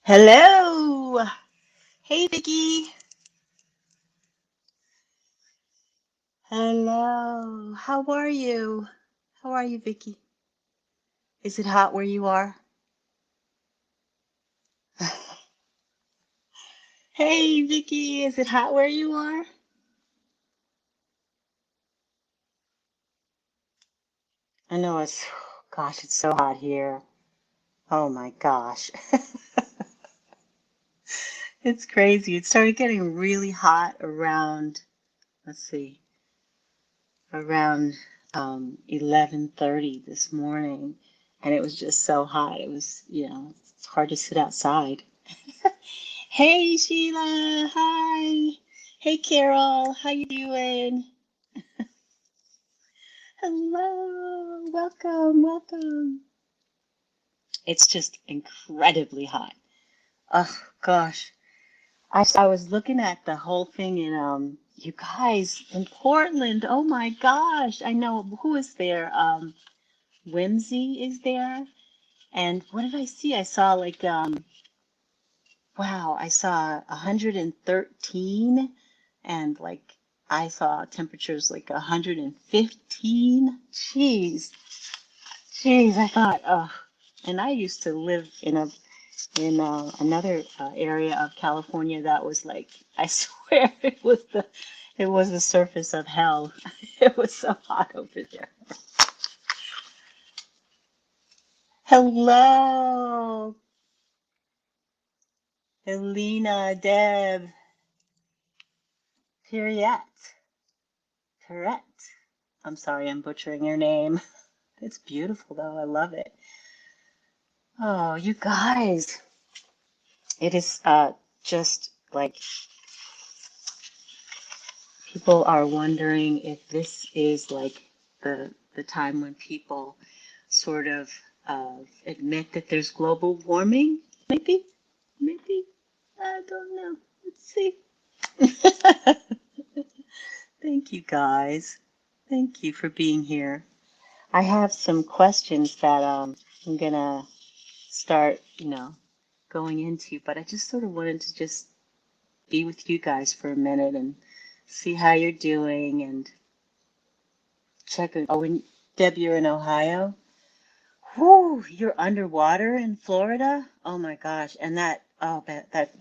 Hello. Hey, Vicky. Hello. How are you? How are you, Vicky? Is it hot where you are? Hey, Vicky. Is it hot where you are? I know gosh, it's so hot here. Oh my gosh. It's crazy. It started getting really hot around, let's see, around 11:30 this morning. And it was just so hot. It's hard to sit outside. Hey Sheila, hi. Hey Carol, how you doing? Hello, welcome, welcome. It's just incredibly hot. Oh gosh, I was looking at the whole thing in you guys in Portland. Oh my gosh, I know who is there. Whimsy is there, and what did I see? I saw like wow, I saw 113 and like I saw temperatures like 115. Jeez, I thought, and I used to live in another area of California that was like, I swear it was the surface of hell. It was so hot over there. Hello, Helena, Deb, Periette, Correct. I'm sorry, I'm butchering your name. It's beautiful though. I love it. Oh, you guys. It is just like people are wondering if this is like the time when people sort of admit that there's global warming. Maybe, maybe. I don't know. Let's see. Thank you guys. Thank you for being here. I have some questions that I'm gonna start, going into, but I just sort of wanted to just be with you guys for a minute and see how you're doing and check it. Oh, and Deb, you're in Ohio. Whoo, you're underwater in Florida? Oh my gosh. And that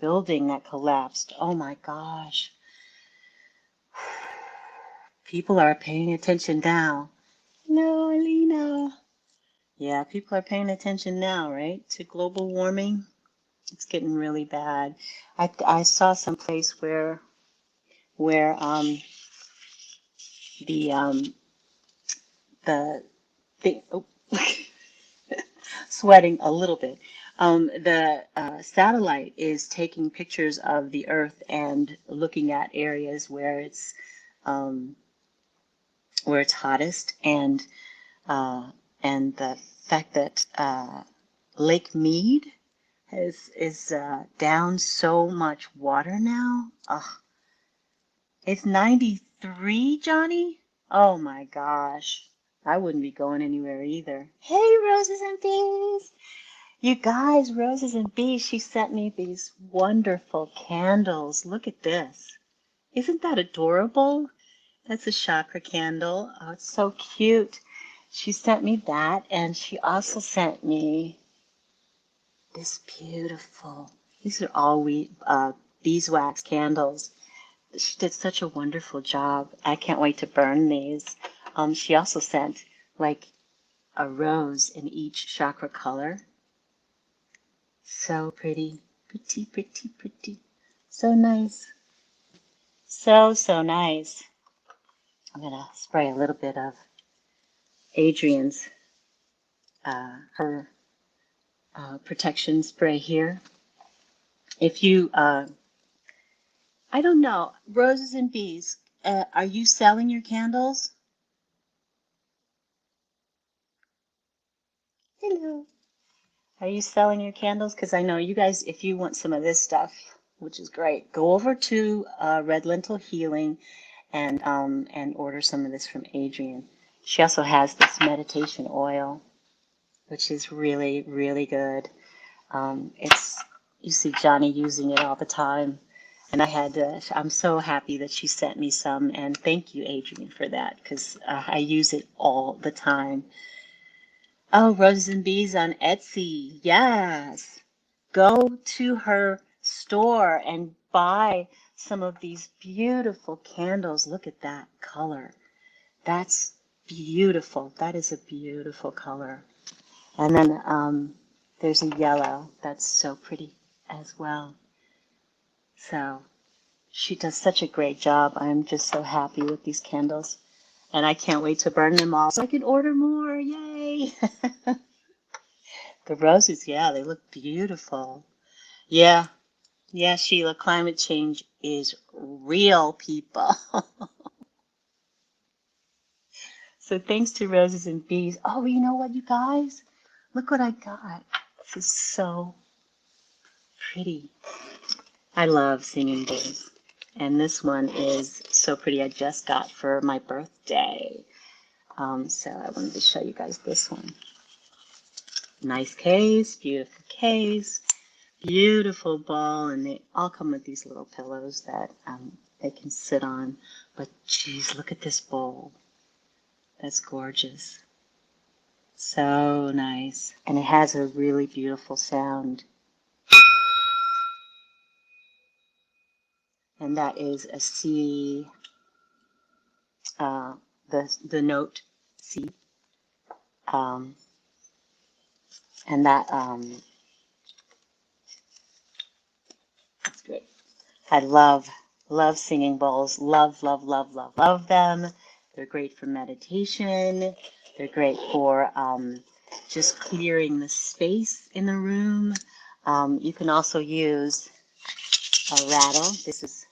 building that collapsed. Oh my gosh. People are paying attention now. No, Alina. Yeah, people are paying attention now, right? To global warming. It's getting really bad. I saw some place where the the thing oh, sweating a little bit. The satellite is taking pictures of the Earth and looking at areas um, where it's hottest, uh, and the fact that Lake Mead is down so much water now. Ugh, it's 93, Johnny. Oh my gosh. I wouldn't be going anywhere either. Hey, Roses and Beans. You guys, Roses and Bees, she sent me these wonderful candles. Look at this. Isn't that adorable? That's a chakra candle. Oh, it's so cute. She sent me that, and she also sent me this beautiful. These are all beeswax candles. She did such a wonderful job. I can't wait to burn these. She also sent like a rose in each chakra color. So pretty, pretty, pretty, pretty. So nice. So, so nice. I'm gonna spray a little bit of Adrian's, her protection spray here. If you, I don't know, Roses and Bees, are you selling your candles? Hello. Are you selling your candles? Because I know you guys, if you want some of this stuff, which is great, go over to Red Lentil Healing and order some of this from Adrian. She also has this meditation oil, which is really, really good. It's, You see Johnny using it all the time. And I'm so happy that she sent me some. And thank you, Adrian, for that, because I use it all the time. Oh, Roses and Bees on Etsy. Yes. Go to her store and buy some of these beautiful candles. Look at that color. That's beautiful. That is a beautiful color. And then there's a yellow that's so pretty as well. So she does such a great job. I'm just so happy with these candles. And I can't wait to burn them all so I can order more. Yay! The roses, yeah, they look beautiful. Yeah, yeah, Sheila, climate change is real, people. So thanks to Roses and Bees. Oh, you know what, you guys? Look what I got. This is so pretty. I love singing bowls. And this one is so pretty. I just got for my birthday. So I wanted to show you guys this one. Nice case, beautiful ball, and they all come with these little pillows that they can sit on. But geez, look at this bowl. That's gorgeous. So nice. And it has a really beautiful sound. And that is a C, uh, the note C. Um, and that's great. I love singing bowls. Love them. They're great for meditation. They're great for just clearing the space in the room. You can also use a rattle. This is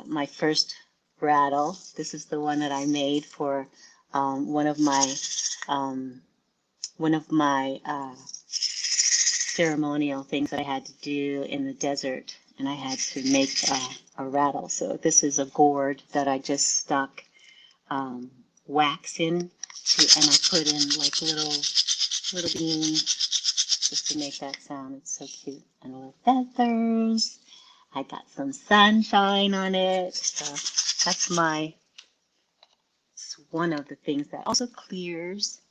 my first rattle. This is the one that I made for one of my ceremonial things that I had to do in the desert, and I had to make a rattle. So this is a gourd that I just stuck wax in, and I put in like little beans just to make that sound. It's so cute. And little feathers. I got some sunshine on it. So that's it's one of the things that also clears,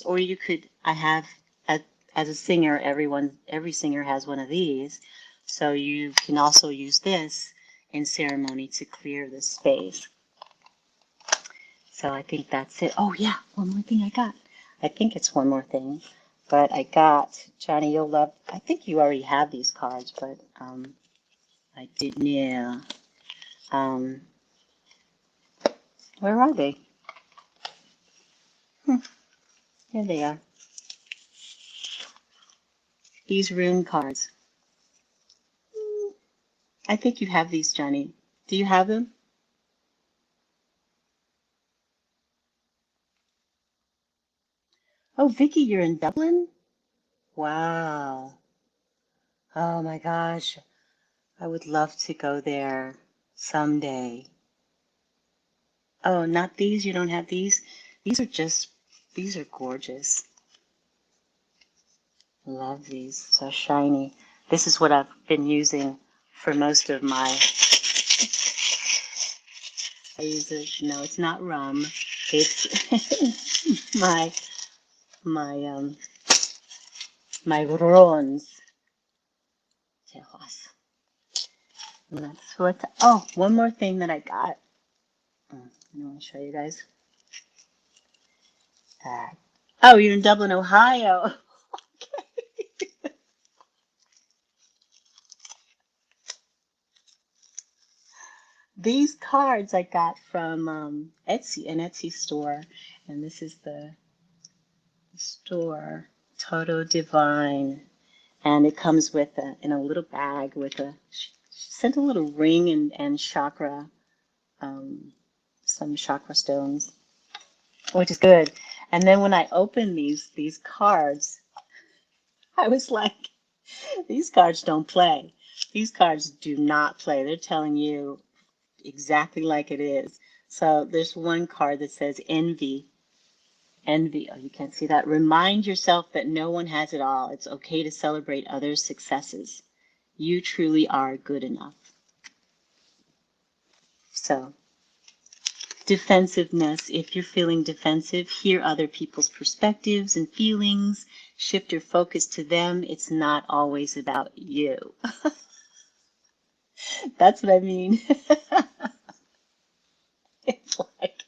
or you could, as a singer, every singer has one of these. So you can also use this in ceremony to clear the space. So I think that's it. Oh yeah, one more thing I got. I think it's one more thing, but I got, Johnny, you'll love, I think you already have these cards, but I didn't, yeah. Where are they? Here they are. These rune cards. I think you have these, Johnny. Do you have them? Oh, Vicky, you're in Dublin? Wow. Oh my gosh. I would love to go there someday. Oh, not these? You don't have these? These are gorgeous. Love these. So shiny. This is what I've been using for most of my, I use it, no, it's not rum. It's my, my runs. And that's what, oh, one more thing that I got. I want to show you guys. Oh, you're in Dublin, Ohio. These cards I got from Etsy, an Etsy store, and this is the store, Toto Divine, and it comes with in a little bag with she sent a little ring and chakra, some chakra stones, which is good. And then when I opened these cards, I was like, these cards don't play. These cards do not play. They're telling you exactly like it is. So there's one card that says envy. Envy. Oh, you can't see that. Remind yourself that no one has it all. It's okay to celebrate others' successes. You truly are good enough. So, defensiveness. If you're feeling defensive, hear other people's perspectives and feelings. Shift your focus to them. It's not always about you. That's what I mean. It's like,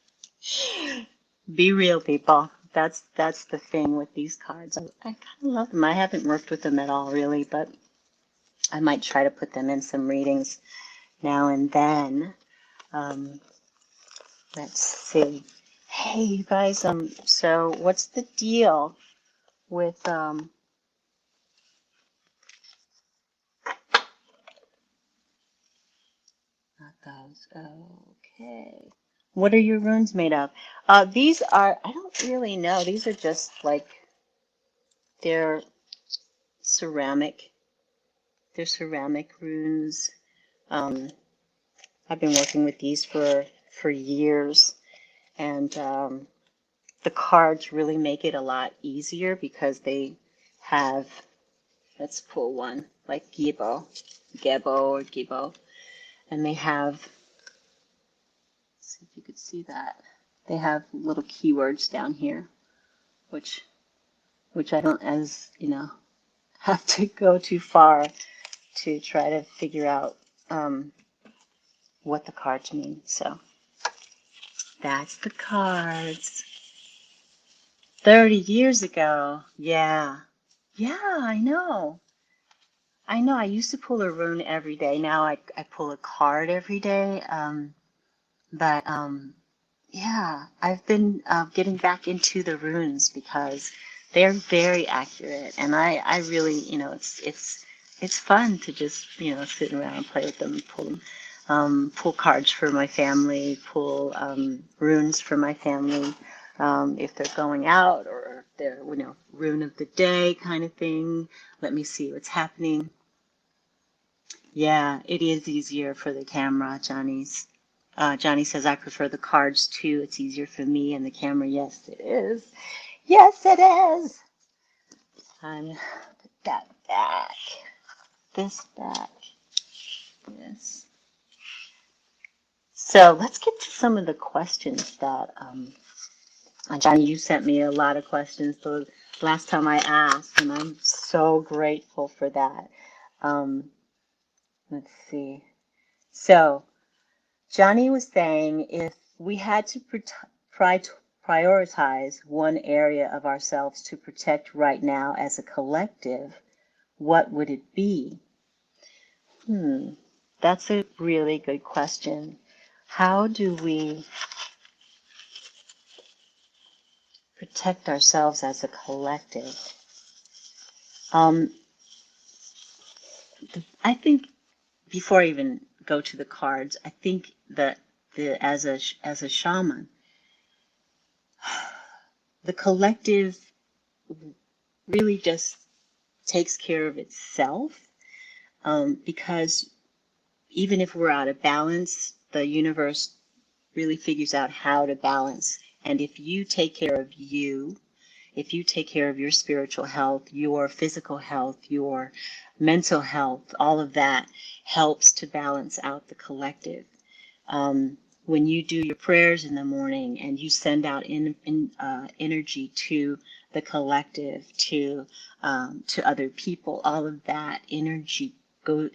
be real, people. That's the thing with these cards. I kind of love them. I haven't worked with them at all, really, but I might try to put them in some readings now and then. Um, let's see. Hey, you guys. So what's the deal with not those? Okay. What are your runes made of? These are, I don't really know. These are just like, they're ceramic. They're ceramic runes. I've been working with these for years, and the cards really make it a lot easier because they have, let's pull one, like Gebo, and they have, let's see if you could see that. They have little keywords down here, which I don't, as you know, have to go too far to try to figure out what the cards mean. So that's the cards. 30 years ago. Yeah. Yeah, I know. I know. I used to pull a rune every day. Now I pull a card every day. But yeah, I've been getting back into the runes because they're very accurate, and I really, it's fun to just sit around and play with them, pull cards for my family, pull runes for my family, if they're going out or if they're rune of the day kind of thing. Let me see what's happening. Yeah, it is easier for the camera, Johnny's. Johnny says, I prefer the cards too. It's easier for me and the camera. Yes, it is. Yes, it is. And put that back. This back. Yes. So let's get to some of the questions that, Johnny, you sent me a lot of questions the last time I asked, and I'm so grateful for that. Let's see. So, Johnny was saying if we had to prioritize one area of ourselves to protect right now as a collective, what would it be? That's a really good question. How do we protect ourselves as a collective? I think before I even go to the cards, I think that as a shaman, the collective really just takes care of itself, because even if we're out of balance, the universe really figures out how to balance. And if you take care of you, if you take care of your spiritual health, your physical health, your mental health, all of that helps to balance out the collective. When you do your prayers in the morning and you send out energy to the collective, to other people, all of that energy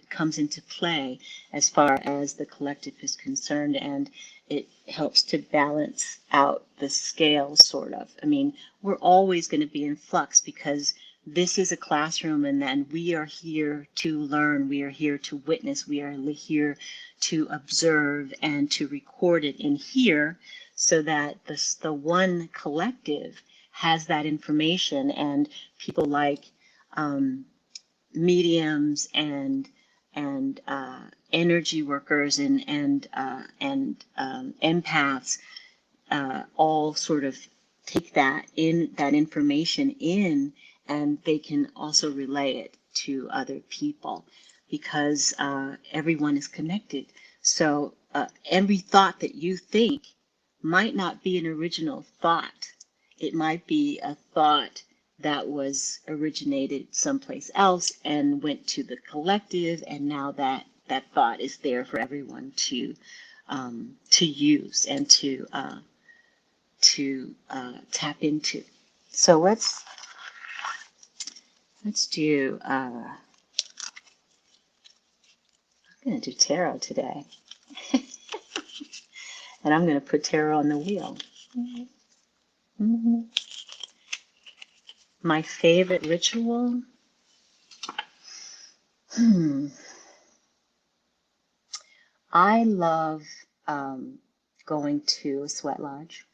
comes into play as far as the collective is concerned, and it helps to balance out the scale, sort of. I mean, we're always going to be in flux because this is a classroom, and then we are here to learn, we are here to witness, we are here to observe and to record it in here so that the one collective has that information, and people like mediums and energy workers and empaths all sort of take that information in, and they can also relay it to other people because everyone is connected. So every thought that you think might not be an original thought. it might be a thought that was originated someplace else and went to the collective, and now that thought is there for everyone to use and to tap into. So let's do. I'm going to do tarot today, and I'm going to put tarot on the wheel. Mm-hmm. My favorite ritual. I love going to a sweat lodge.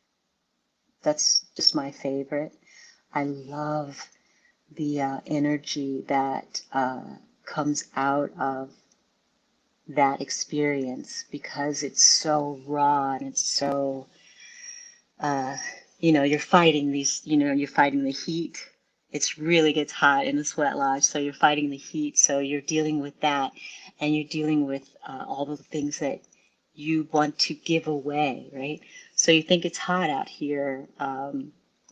That's just my favorite. I love the energy that comes out of that experience because it's so raw and it's so, you're fighting you're fighting the heat. It's really gets hot in the sweat lodge, so you're fighting the heat. So you're dealing with that, and you're dealing with all the things that you want to give away, right? So you think it's hot out here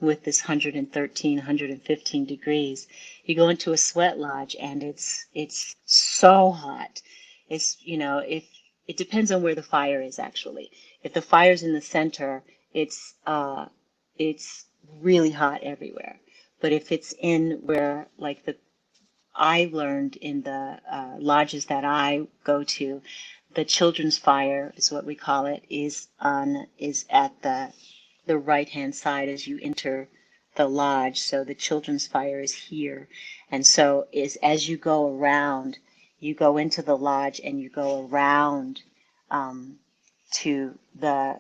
with this 113, 115 degrees. You go into a sweat lodge, and it's so hot. If it depends on where the fire is actually. If the fire's in the center, it's really hot everywhere. But if it's in where, like I learned in the lodges that I go to, the children's fire is what we call it, is at the right hand side as you enter the lodge. So the children's fire is here, and so is as you go around, you go into the lodge and you go around to the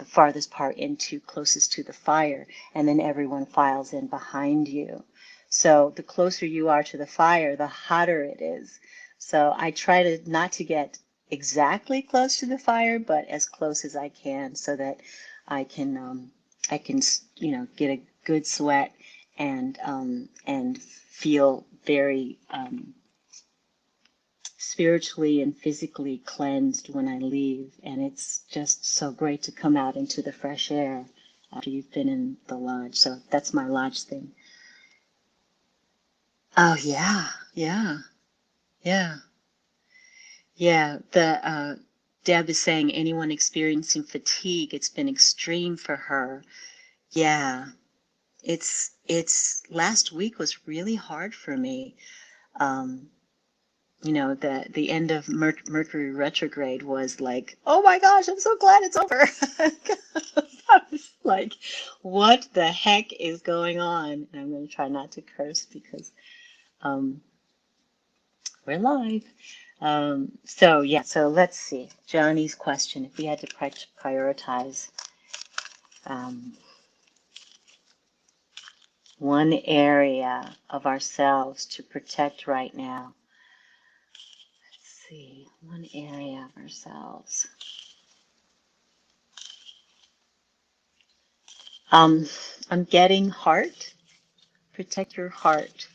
farthest part into closest to the fire, and then everyone files in behind you. So the closer you are to the fire, the hotter it is. So I try to not to get exactly close to the fire, but as close as I can, so that I can get a good sweat and feel very spiritually and physically cleansed when I leave. And it's just so great to come out into the fresh air after you've been in the lodge. So that's my lodge thing. Oh, yeah, yeah, yeah, yeah. Deb is saying anyone experiencing fatigue, it's been extreme for her. Yeah, it's last week was really hard for me. Um, the end of Mercury retrograde was like, oh my gosh, I'm so glad it's over. I was like, what the heck is going on? And I'm going to try not to curse because um, we're live. So let's see. Johnny's question, if we had to prioritize one area of ourselves to protect right now. Let's see, one area of ourselves. I'm getting heart. Protect your heart.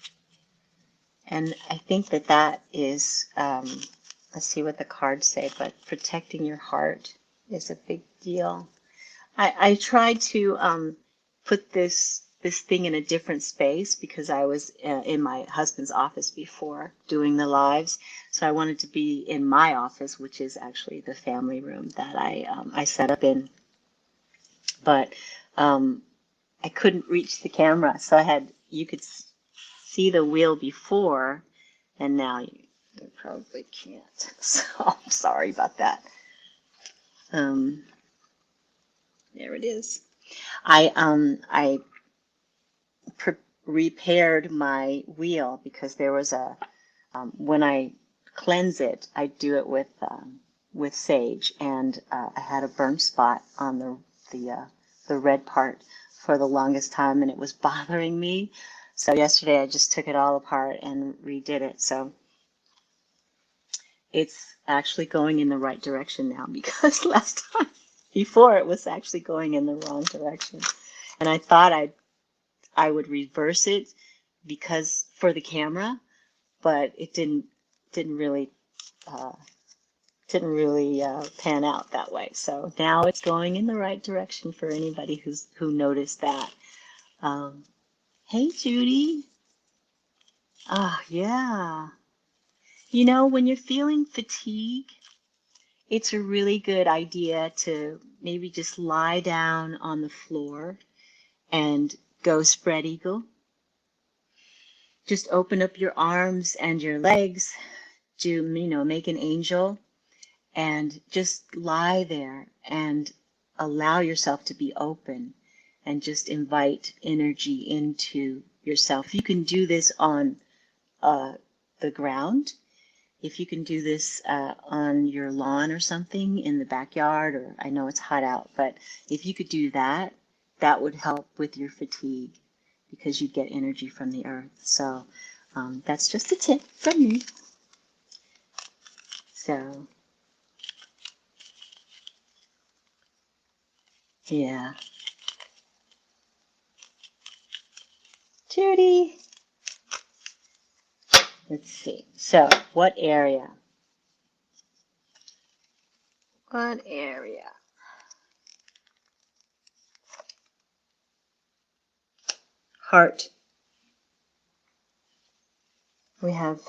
And I think that is, let's see what the cards say, but protecting your heart is a big deal. I tried to put this thing in a different space because I was in my husband's office before doing the lives. So I wanted to be in my office, which is actually the family room that I set up in. But I couldn't reach the camera, so you could see the wheel before, and now you probably can't. So I'm sorry about that. There it is. I repaired my wheel because there was when I cleanse it, I do it with sage, and I had a burn spot on the red part for the longest time, and it was bothering me. So yesterday I just took it all apart and redid it. So it's actually going in the right direction now because last time before it was actually going in the wrong direction. And I thought I would reverse it because for the camera, but it didn't really didn't really pan out that way. So now it's going in the right direction for anybody who noticed that. Um, hey, Judy. Ah, yeah. You know, when you're feeling fatigue, it's a really good idea to maybe just lie down on the floor and go spread eagle. Just open up your arms and your legs, make an angel, and just lie there and allow yourself to be open and just invite energy into yourself. You can do this on the ground. If you can do this on your lawn or something in the backyard, or I know it's hot out, but if you could do that, that would help with your fatigue because you get energy from the earth. So that's just a tip from me. So, yeah. Judy. Let's see. So, what area? What area? Heart. We have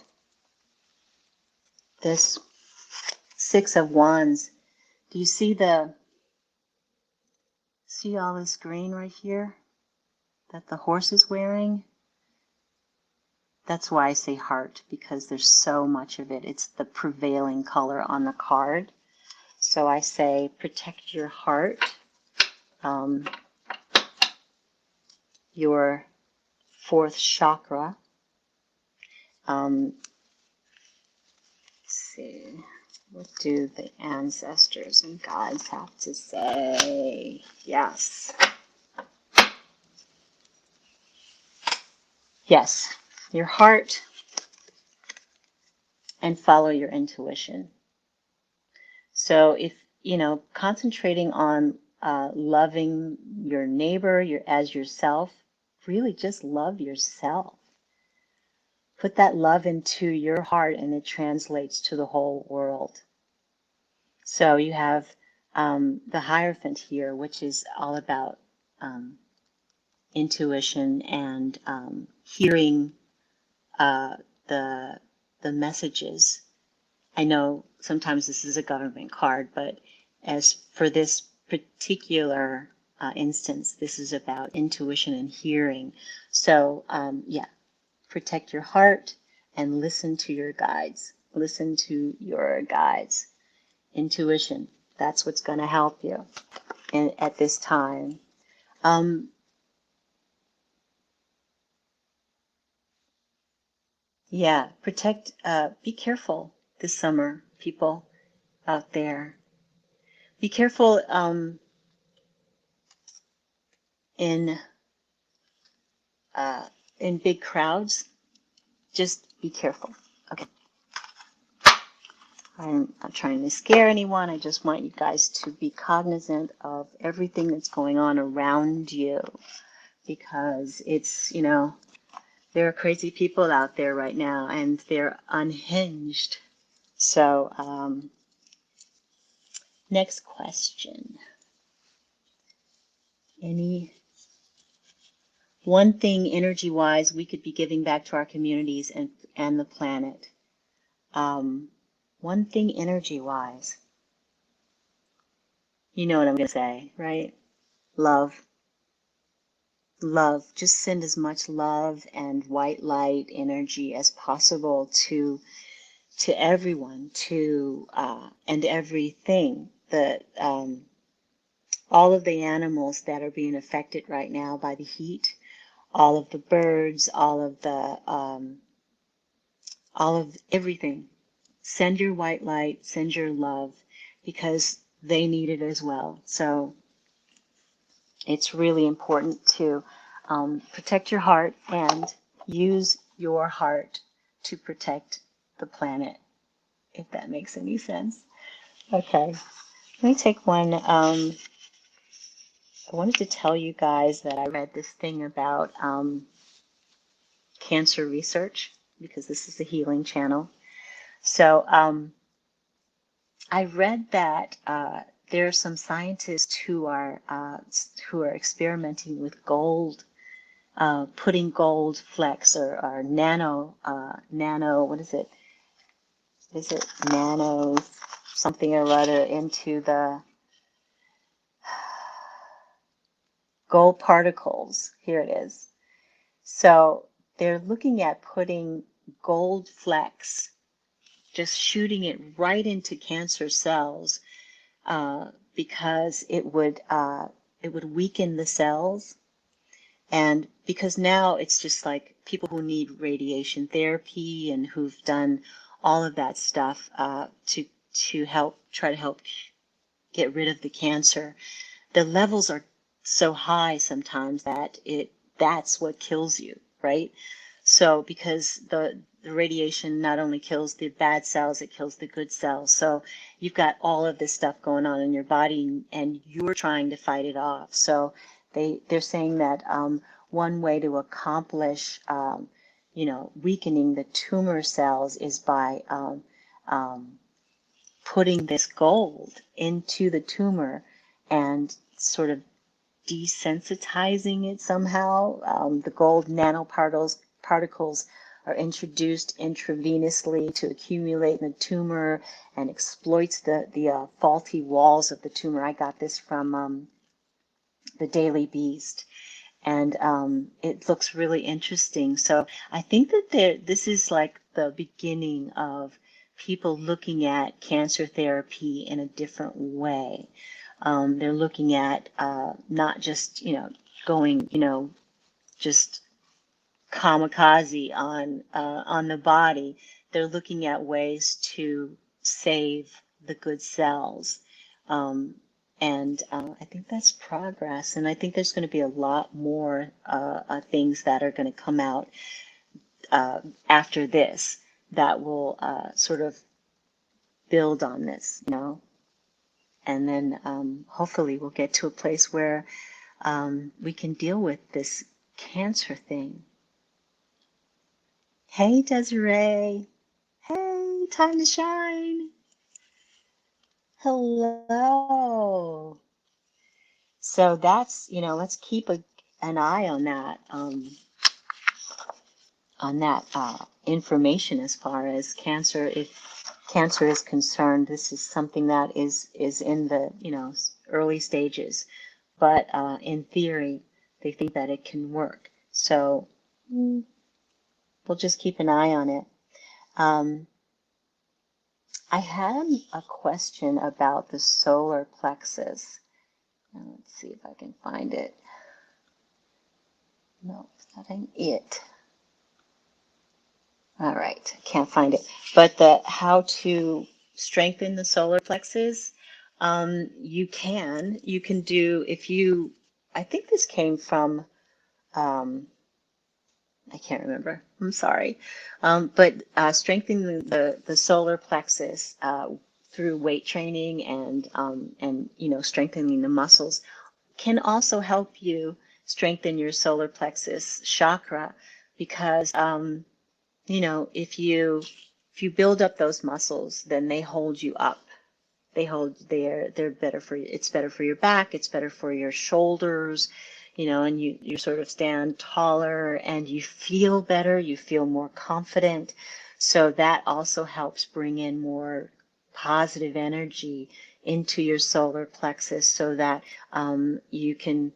this Six of Wands. Do you see all this green right here that the horse is wearing? That's why I say heart, because there's so much of it. It's the prevailing color on the card. So I say protect your heart, your fourth chakra. Let's see, what do the ancestors and gods have to say? Yes. Yes, your heart, and follow your intuition. So if, concentrating on loving your neighbor as yourself, really just love yourself. Put that love into your heart and it translates to the whole world. So you have the Hierophant here, which is all about intuition and hearing the messages. I know sometimes this is a government card, but as for this particular instance, this is about intuition and hearing. So yeah, protect your heart and listen to your guides. Listen to your guides. Intuition, that's what's going to help you at this time. Yeah, be careful this summer, people out there. Be careful in big crowds. Just be careful. Okay. I'm not trying to scare anyone. I just want you guys to be cognizant of everything that's going on around you, because it's, there are crazy people out there right now and they're unhinged. So, next question. Any one thing energy-wise we could be giving back to our communities and the planet? One thing energy-wise. You know what I'm going to say, right? Love. Love. Just send as much love and white light energy as possible to everyone, and everything. All of the animals that are being affected right now by the heat, all of the birds, all of everything. Send your white light, send your love, because they need it as well. So it's really important to protect your heart and use your heart to protect the planet, if that makes any sense. Okay, let me take one. I wanted to tell you guys that I read this thing about cancer research, because this is a healing channel. So I read that there are some scientists who are experimenting with gold, putting gold flecks or nano, what is it? Is it nano something or other into the gold particles? Here it is. So they're looking at putting gold flecks, just shooting it right into cancer cells, because it would weaken the cells. And because now it's just like people who need radiation therapy and who've done all of that stuff, to try to help get rid of the cancer, the levels are so high sometimes that that's what kills you, right? So because the radiation not only kills the bad cells, it kills the good cells. So you've got all of this stuff going on in your body, and you're trying to fight it off. So they're saying that one way to accomplish weakening the tumor cells is by putting this gold into the tumor and sort of desensitizing it somehow. The gold nanoparticles are introduced intravenously to accumulate in the tumor and exploits the faulty walls of the tumor. I got this from the Daily Beast, and it looks really interesting. So I think that this is like the beginning of people looking at cancer therapy in a different way. They're looking at not just, going, just kamikaze on the body. They're looking at ways to save the good cells. And I think that's progress. And I think there's going to be a lot more things that are going to come out after this that will sort of build on this, and then hopefully we'll get to a place where we can deal with this cancer thing. Hey, Desiree. Hey, time to shine. Hello. So that's, let's keep an eye on that information as far as cancer. If cancer is concerned, this is something that is in the, early stages. But in theory, they think that it can work. So we'll just keep an eye on it. I had a question about the solar plexus. Now, let's see if I can find it. No, that ain't it. All right, can't find it. But how to strengthen the solar plexus, you can do, I think this came from, I can't remember. I'm sorry. But strengthening the solar plexus through weight training and strengthening the muscles can also help you strengthen your solar plexus chakra, because if you build up those muscles, then they hold you up. They're better for you. It's better for your back. It's better for your shoulders, and you sort of stand taller and you feel better. You feel more confident. So that also helps bring in more positive energy into your solar plexus, so that you can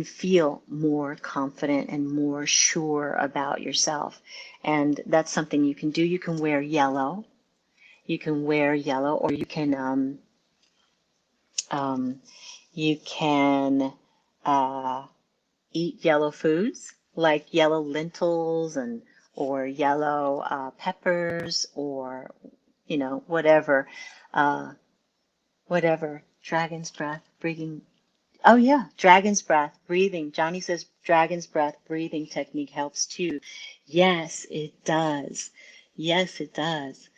feel more confident and more sure about yourself. And that's something you can do. You can wear yellow. Or you can eat yellow foods like yellow lentils or yellow peppers, or whatever. Dragon's breath breathing. Oh yeah, dragon's breath breathing. Johnny says dragon's breath breathing technique helps too. Yes, it does. Yes, it does.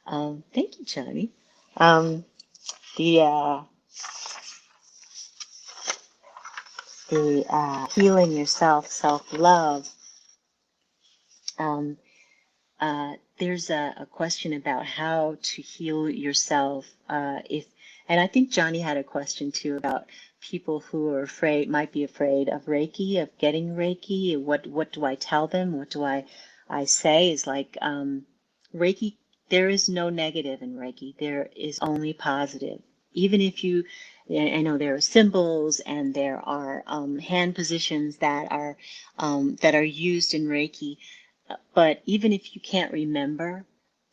Thank you, Johnny. The healing yourself, self-love. there's a question about how to heal yourself. And I think Johnny had a question too about people who are afraid, might be afraid of Reiki, of getting Reiki. What do I tell them? What do I say? Is like Reiki. There is no negative in Reiki. There is only positive. Even if you, I know there are symbols and there are hand positions that are used in Reiki, but even if you can't remember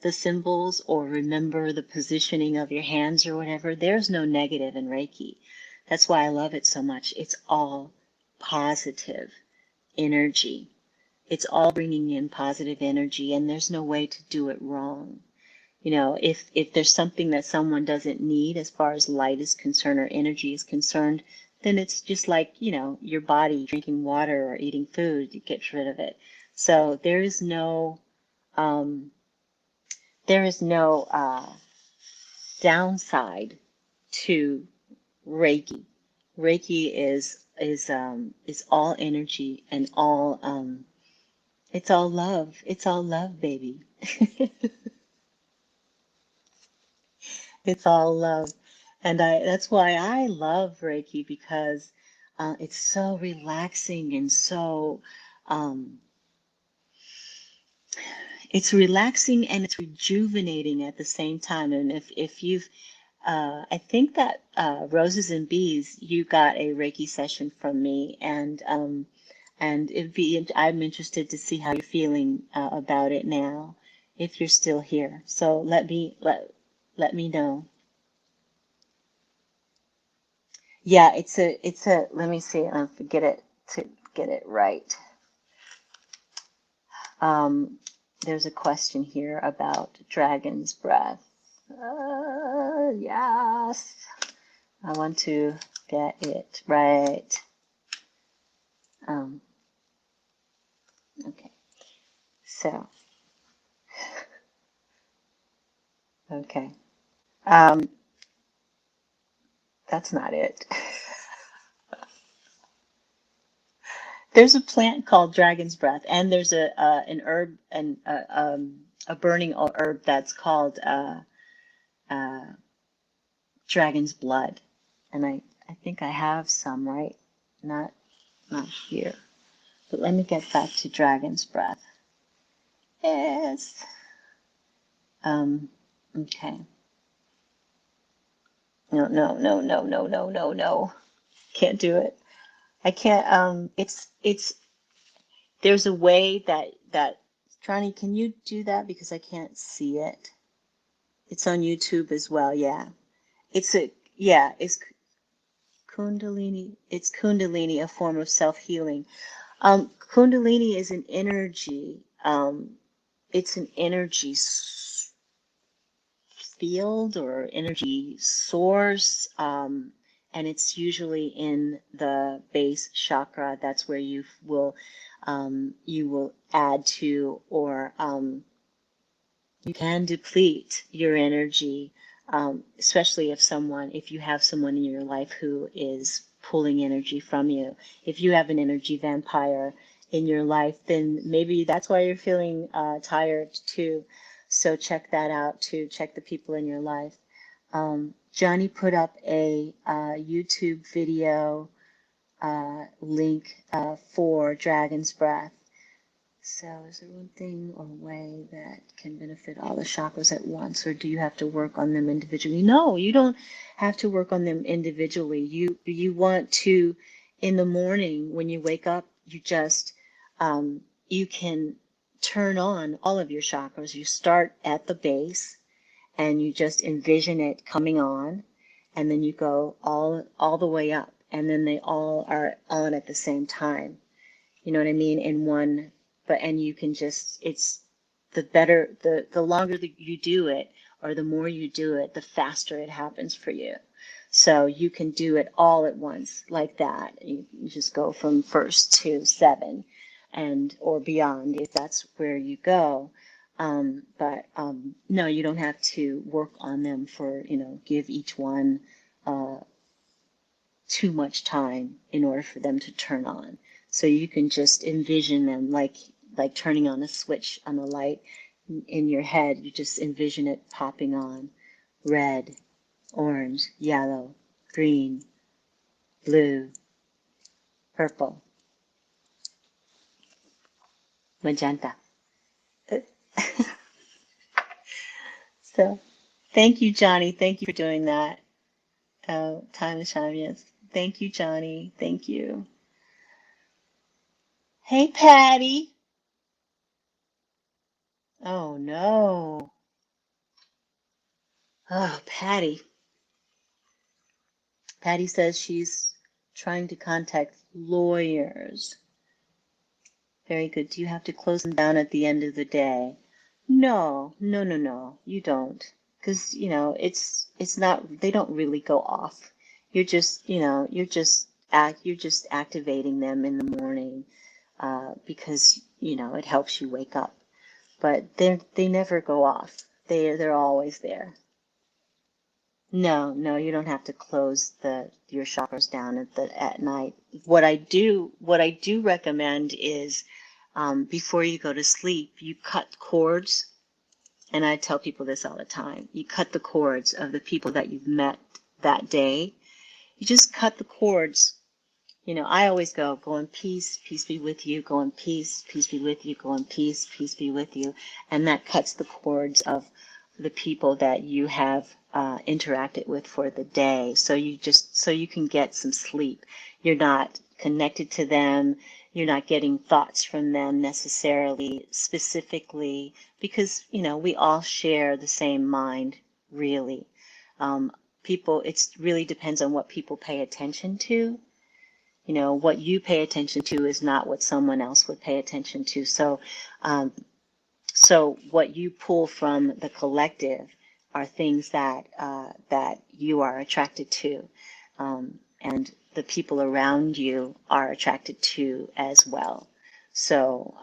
the symbols or remember the positioning of your hands or whatever, there's no negative in Reiki. That's why I love it so much. It's all positive energy. It's all bringing in positive energy, and there's no way to do it wrong. You know, if there's something that someone doesn't need as far as light is concerned or energy is concerned, then it's just like, you know, your body drinking water or eating food, it gets rid of it. So um, there is no downside to Reiki. Reiki is all energy and all it's all love. It's all love, baby. It's all love. And that's why I love Reiki, because it's so relaxing and so um, it's relaxing and it's rejuvenating at the same time. And if you've I think that Roses and Bees, you got a Reiki session from me, and I'm interested to see how you're feeling about it now, if you're still here. So let me know. Yeah, it's a. Let me see. I forget it to get it right. Um, there's a question here about dragon's breath. Yes, I want to get it right. Um, okay, so okay, um, that's not it. There's a plant called dragon's breath, and there's an herb and a burning herb that's called uh, dragon's blood, and I think I have some, right, not not here, but let me get back to dragon's breath. Yes. Okay. No, no, no, no, no, no, no, no. Can't do it. I can't. It's there's a way that Trani, can you do that because I can't see it? It's on YouTube as well. Yeah. It's a yeah. It's Kundalini. It's Kundalini, a form of self-healing. Kundalini is an energy. It's an energy field or energy source, and it's usually in the base chakra. That's where you will add to, or you can deplete your energy, especially if you have someone in your life who is pulling energy from you. If you have an energy vampire in your life, then maybe that's why you're feeling tired too. So check that out too. Check the people in your life. Johnny put up a YouTube video link for Dragon's Breath. So, is there one thing or way that can benefit all the chakras at once, or do you have to work on them individually? No, you don't have to work on them individually. You want to, in the morning when you wake up, you can turn on all of your chakras. You start at the base, and you just envision it coming on, and then you go all the way up, and then they all are on at the same time. You know what I mean? In one, and you can just, it's the longer that you do it, or the more you do it, the faster it happens for you. So you can do it all at once like that. You just go from first to seven, or beyond if that's where you go. But no, you don't have to work on them give each one uh, too much time in order for them to turn on. So you can just envision them like turning on a switch on a light, in your head, you just envision it popping on. Red, orange, yellow, green, blue, purple, magenta. So thank you, Johnny. Thank you for doing that. Time to shine, yes. Thank you, Johnny. Thank you. Hey, Patty. Oh, no. Oh, Patty. Patty says she's trying to contact lawyers. Very good. Do you have to close them down at the end of the day? No, no, no, no. You don't. Because, it's not, they don't really go off. You're just activating them in the morning, because, it helps you wake up. But they never go off. They're always there. No, no, you don't have to close your chakras down at night. What I do recommend is, before you go to sleep, you cut cords, and I tell people this all the time. You cut the cords of the people that you've met that day. You just cut the cords. I always go in peace, peace be with you, go in peace, peace be with you, go in peace, peace be with you. And that cuts the cords of the people that you have interacted with for the day. So you can get some sleep. You're not connected to them. You're not getting thoughts from them necessarily, specifically, because, we all share the same mind, really. It really depends on what people pay attention to. What you pay attention to is not what someone else would pay attention to. Um, so what you pull from the collective are things that you are attracted to, and the people around you are attracted to as well. So,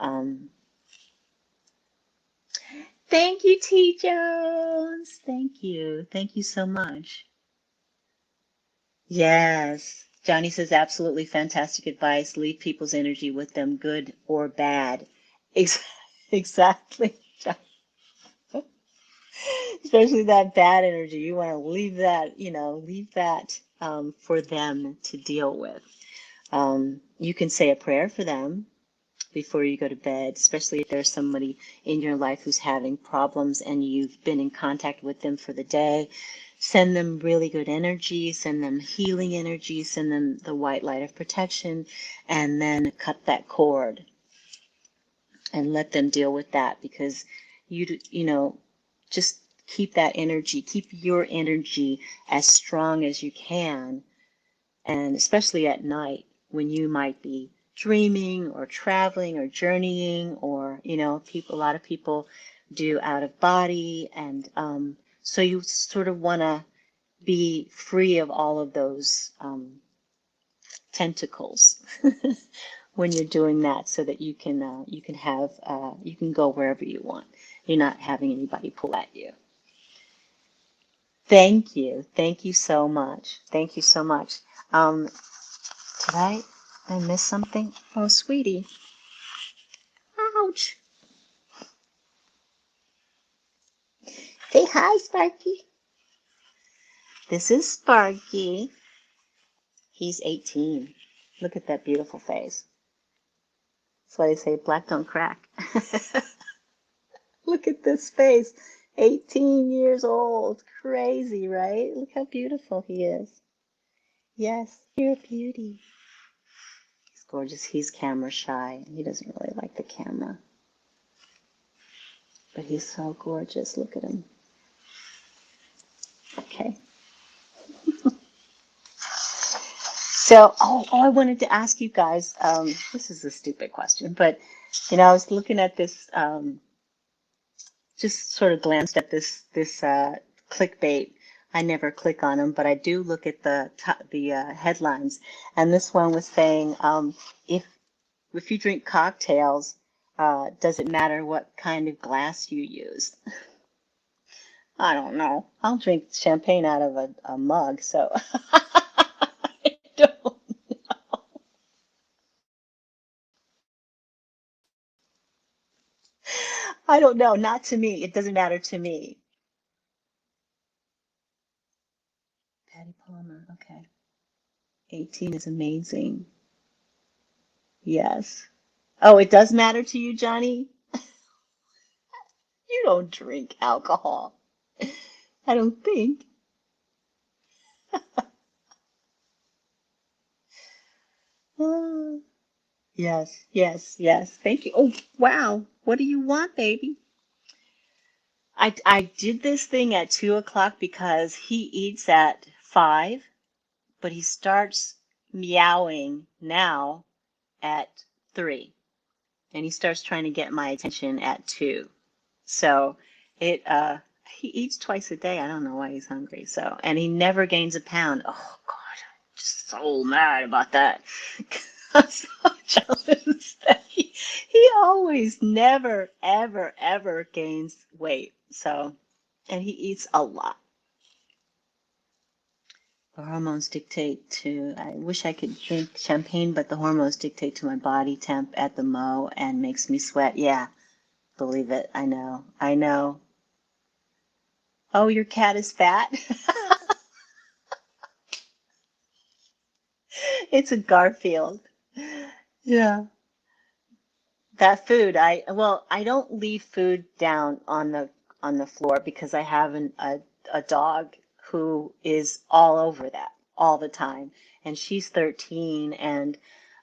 thank you, T. Jones. Thank you so much. Yes. Johnny says absolutely fantastic advice. Leave people's energy with them, good or bad. Ex- Exactly. Especially that bad energy. You want to leave that for them to deal with. You can say a prayer for them before you go to bed, especially if there's somebody in your life who's having problems and you've been in contact with them for the day. Send them really good energy, send them healing energy, send them the white light of protection, and then cut that cord and let them deal with that, because just keep your energy as strong as you can, and especially at night when you might be dreaming or traveling or journeying, or a lot of people do out of body, and so you sort of want to be free of all of those tentacles when you're doing that, so that you can go wherever you want. You're not having anybody pull at you. Thank you so much. Thank you so much. Did I miss something? Oh, sweetie. Ouch. Say hi, Sparky. This is Sparky. He's 18. Look at that beautiful face. That's why they say black don't crack. Look at this face. 18 years old. Crazy, right? Look how beautiful he is. Yes, you're a beauty. He's gorgeous. He's camera shy. He doesn't really like the camera. But he's so gorgeous. Look at him. Okay. So, I wanted to ask you guys, this is a stupid question, but, I was looking at this, just sort of glanced at this clickbait. I never click on them, but I do look at the headlines. And this one was saying, if you drink cocktails, does it matter what kind of glass you use? I don't know. I'll drink champagne out of a mug, so I don't. I don't know, not to me. It doesn't matter to me. Patty Palmer, okay. 18 is amazing. Yes. Oh, it does matter to you, Johnny? You don't drink alcohol. I don't think. Ah, yes, yes, yes. Thank you. Oh, wow. What do you want, baby? I did this thing at 2 o'clock because he eats at 5, but he starts meowing now at 3, and he starts trying to get my attention at 2. So it he eats twice a day. I don't know why he's hungry. So, and he never gains a pound. Oh God, I'm just so mad about that. I'm so jealous that he always never ever ever gains weight. So, and he eats a lot. The hormones dictate to, I wish I could drink champagne, but the hormones dictate to my body temp at the Mo and makes me sweat. Yeah, believe it. I know. I know. Oh, your cat is fat? It's a Garfield. Yeah. That food, I don't leave food down on the floor because I have a dog who is all over that all the time. And she's 13,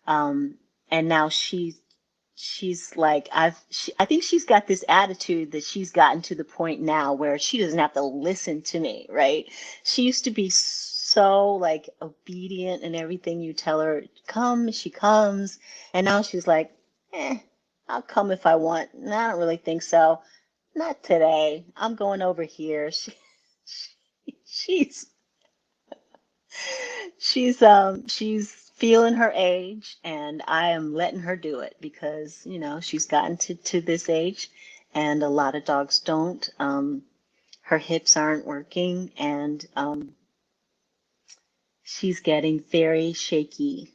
um and now she's like I think she's got this attitude that she's gotten to the point now where she doesn't have to listen to me, right? She used to be so like obedient and everything you tell her come, she comes, and now she's like, eh, I'll come if I want. And I don't really think so. Not today. I'm going over here. She's she's feeling her age, and I am letting her do it because, she's gotten to this age, and a lot of dogs don't. Her hips aren't working, and she's getting very shaky,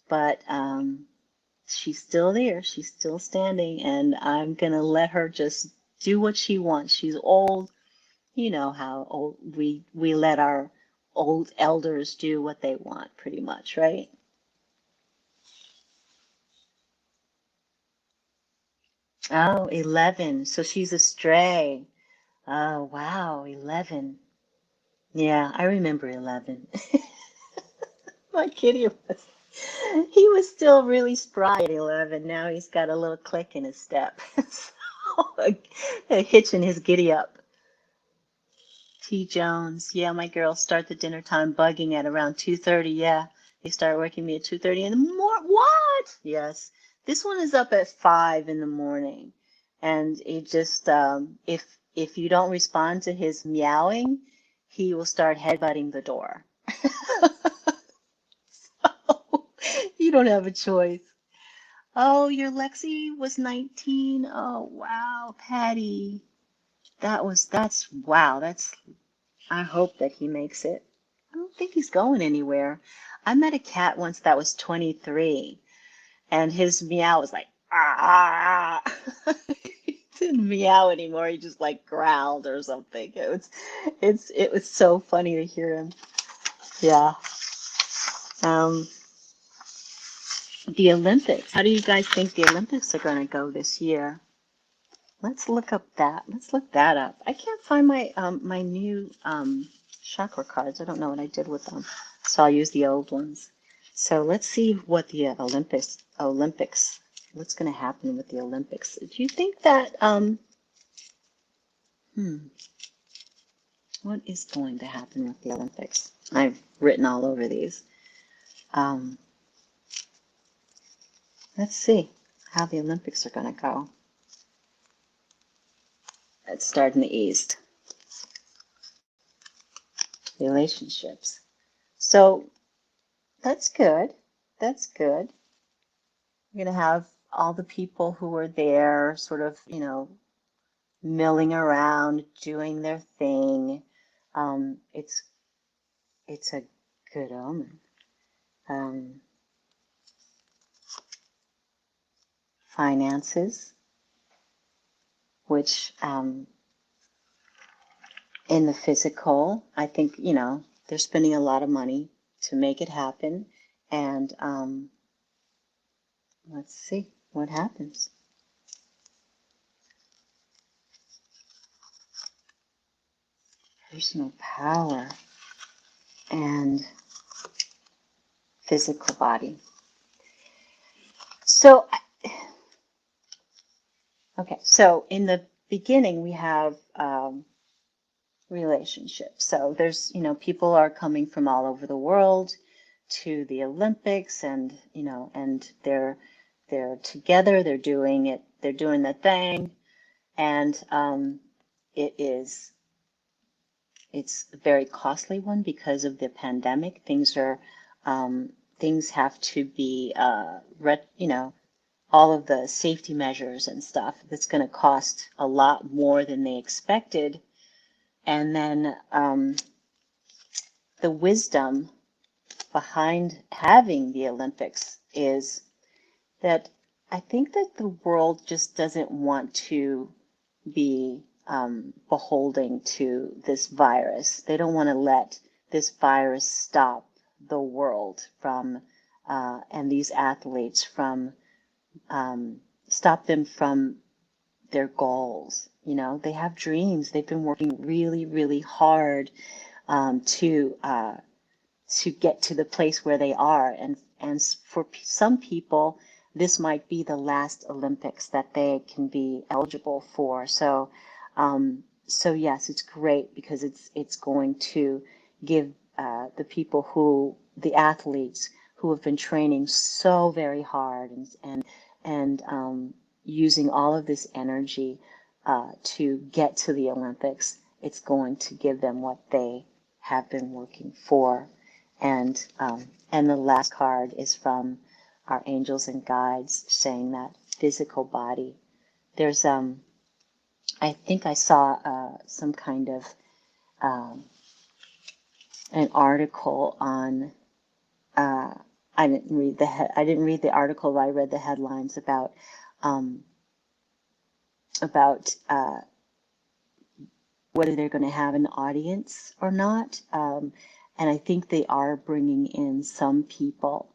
but she's still there. She's still standing, and I'm gonna let her just do what she wants. She's old. You know how old we let our old elders do what they want, pretty much, right? Oh, 11. So she's a stray. Oh, wow, 11. Yeah, I remember 11. My kitty he was still really spry at 11. Now he's got a little click in his step. So, a hitch in his giddy up. T. Jones. Yeah, my girls start the dinner time bugging at around 2:30. Yeah, they start working me at 2:30 in the morning. What? Yes. This one is up at 5 in the morning. And it just, if you don't respond to his meowing, he will start headbutting the door. You don't have a choice. Oh, your Lexi was 19. Oh, wow, Patty. Wow, I hope that he makes it. I don't think he's going anywhere. I met a cat once that was 23, and his meow was like, ah. He didn't meow anymore. He just like growled or something. It was so funny to hear him. Yeah. Um, the Olympics. How do you guys think the Olympics are going to go this year? Let's look that up. I can't find my new chakra cards. I don't know what I did with them, so I'll use the old ones. So let's see what the Olympics, what's going to happen with the Olympics. Do you think that hmm, what is going to happen with the Olympics? I've written all over these. Um, let's see how the Olympics are going to go. Let's start in the East. Relationships. So that's good. That's good. You're going to have all the people who are there sort of, milling around, doing their thing. Um, it's it's a good omen. Um, finances. which in the physical, I think, they're spending a lot of money to make it happen. And let's see what happens. Personal power and physical body. So, okay, so in the beginning, we have relationships. So there's, people are coming from all over the world to the Olympics, and, and they're together, they're doing it, they're doing the thing, and it's a very costly one because of the pandemic. Things have to be, all of the safety measures and stuff. That's going to cost a lot more than they expected. And then the wisdom behind having the Olympics is that I think that the world just doesn't want to be beholden to this virus. They don't want to let this virus stop the world from, and these athletes from, stop them from their goals. They have dreams. They've been working really, really hard to get to the place where they are. And for some people, this might be the last Olympics that they can be eligible for. So, so yes, it's great because it's going to give the athletes who have been training so very hard and using all of this energy to get to the Olympics. It's going to give them what they have been working for. And the last card is from our angels and guides saying that physical body. There's I think I saw some kind of an article on. I didn't read the article, but I read the headlines about whether they're going to have an audience or not. And I think they are bringing in some people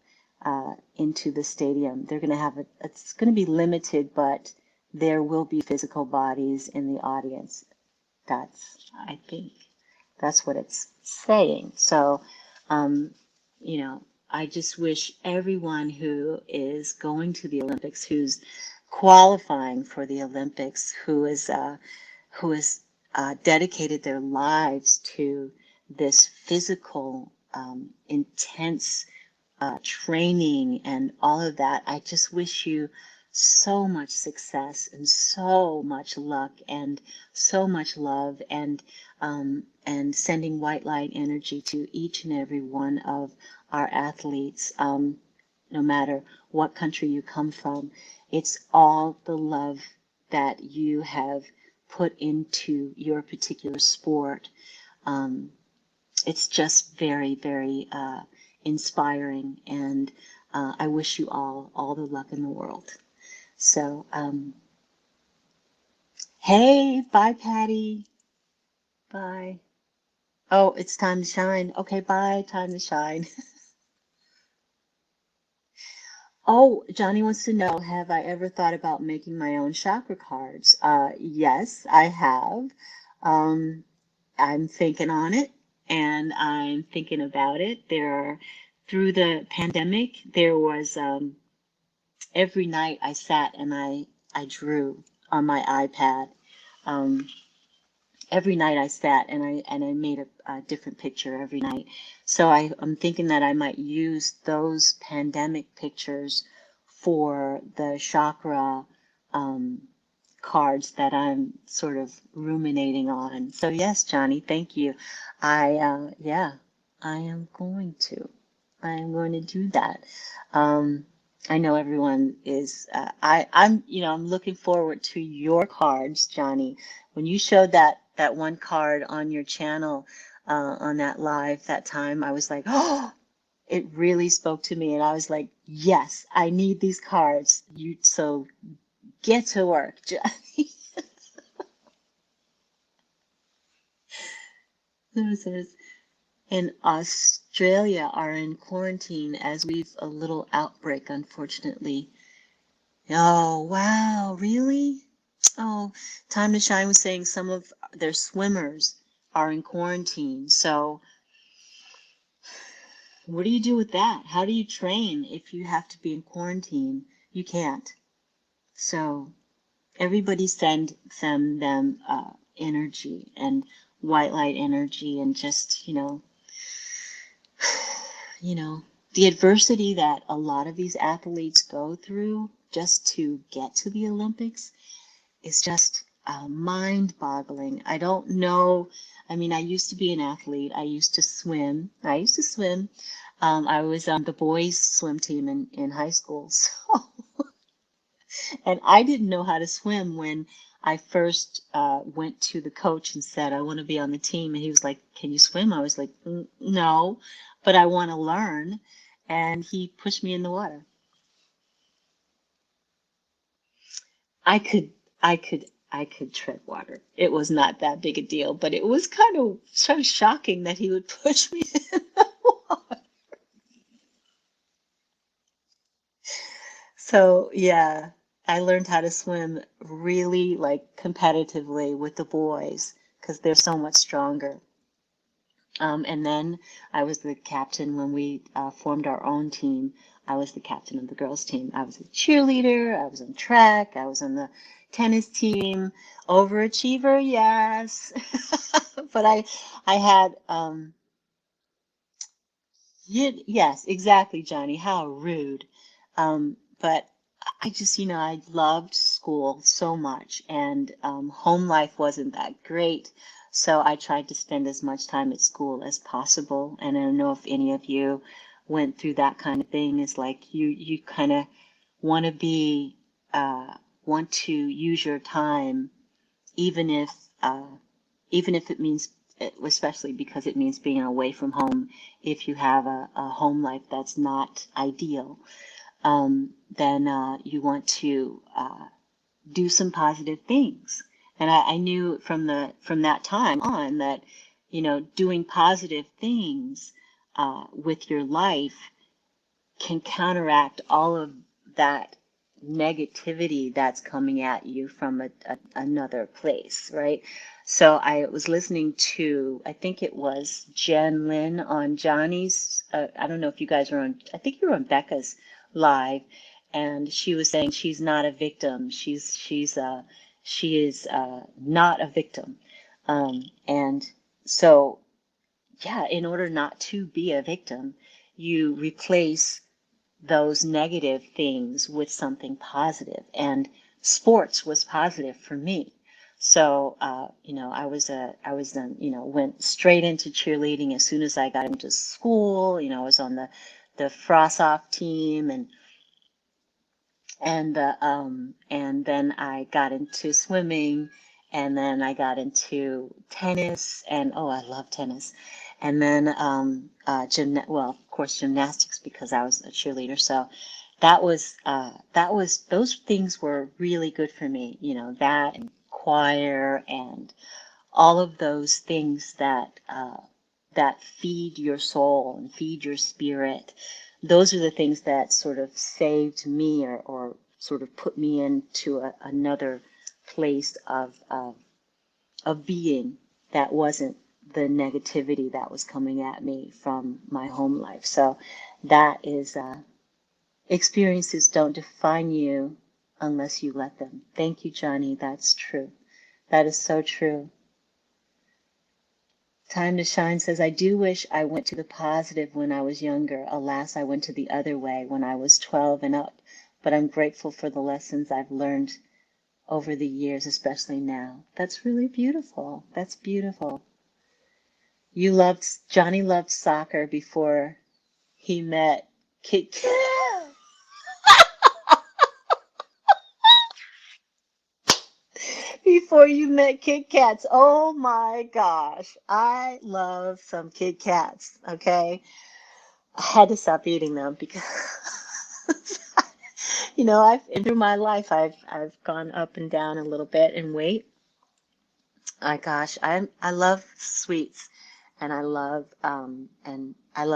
into the stadium. They're going to have it's going to be limited, but there will be physical bodies in the audience. I think that's what it's saying. So, I just wish everyone who is going to the Olympics, who's qualifying for the Olympics, who is dedicated their lives to this physical, intense training and all of that. I just wish you so much success and so much luck and so much love, and sending white light energy to each and every one of our athletes, no matter what country you come from. It's all the love that you have put into your particular sport. It's just very, very inspiring, and I wish you all the luck in the world. So, hey, bye, Patty. Bye. Oh, it's time to shine. Okay, bye, time to shine. Oh, Johnny wants to know, have I ever thought about making my own chakra cards? Yes, I have. I'm thinking on it, and I'm thinking about it. Through the pandemic, there was every night I sat and I drew on my iPad. Um, every night I sat and I made a different picture every night. So I'm thinking that I might use those pandemic pictures for the chakra cards that I'm sort of ruminating on. So yes, Johnny, thank you. Yeah, I am going to. I am going to do that. I know everyone is. I'm looking forward to your cards, Johnny. When you showed that one card on your channel, on that live that time, I was like, oh, it really spoke to me, and I was like, yes, I need these cards. So get to work, Johnny. It says, in Australia are in quarantine as we've a little outbreak, unfortunately. Oh, wow, really? Oh, Time to Shine was saying some of their swimmers are in quarantine. So, what do you do with that? How do you train if you have to be in quarantine? You can't. So, everybody send them energy and white light energy and just, you know, the adversity that a lot of these athletes go through just to get to the Olympics is just mind-boggling. I don't know. I mean, I used to be an athlete. I used to swim. I was on the boys' swim team in high school. And I didn't know how to swim when I first went to the coach and said, I want to be on the team. And he was like, can you swim? I was like, No, but I want to learn. And he pushed me in the water. I could, I could tread water. It was not that big a deal, but it was kind of shocking that he would push me in the water. So yeah, I learned how to swim really like competitively with the boys because they're so much stronger. And then I was the captain when we formed our own team. I was the captain of the girls' team. I was a cheerleader. I was on track. I was on the tennis team. Overachiever, yes. But I had, yes, exactly, Johnny. How rude. But I just, I loved school so much, and home life wasn't that great. So I tried to spend as much time at school as possible. And I don't know if any of you went through that kind of thing. It's like you kind of want to be, want to use your time, even if, uh, even if it means, especially because it means being away from home, if you have a home life that's not ideal, then you want to do some positive things. And I knew from that time on that, doing positive things with your life can counteract all of that negativity that's coming at you from another place, right? So I was listening to, I think it was Jen Lin on Johnny's, I don't know if you guys were on, I think you were on Becca's live, and she was saying she's not a victim. She is not a victim. And so, yeah, in order not to be a victim, you replace those negative things with something positive. And sports was positive for me. So, went straight into cheerleading as soon as I got into school. I was on the frost off team, and then I got into swimming, and then I got into tennis, and oh, I love tennis. And then well, of course, gymnastics because I was a cheerleader. So those things were really good for me. That and choir and all of those things that feed your soul and feed your spirit. Those are the things that sort of saved me, or sort of put me into another place of being that wasn't the negativity that was coming at me from my home life. So that is, experiences don't define you unless you let them. Thank you, Johnny. That's true. That is so true. Time to Shine says, I do wish I went to the positive when I was younger. Alas, I went to the other way when I was 12 and up. But I'm grateful for the lessons I've learned over the years, especially now. That's really beautiful. That's beautiful. Johnny loved soccer before he met Kit. Before you met Kit Kats. Oh my gosh. I love some Kit Kats. Okay. I had to stop eating them because I've through my life I've gone up and down a little bit in weight. My gosh, I love sweets, and I love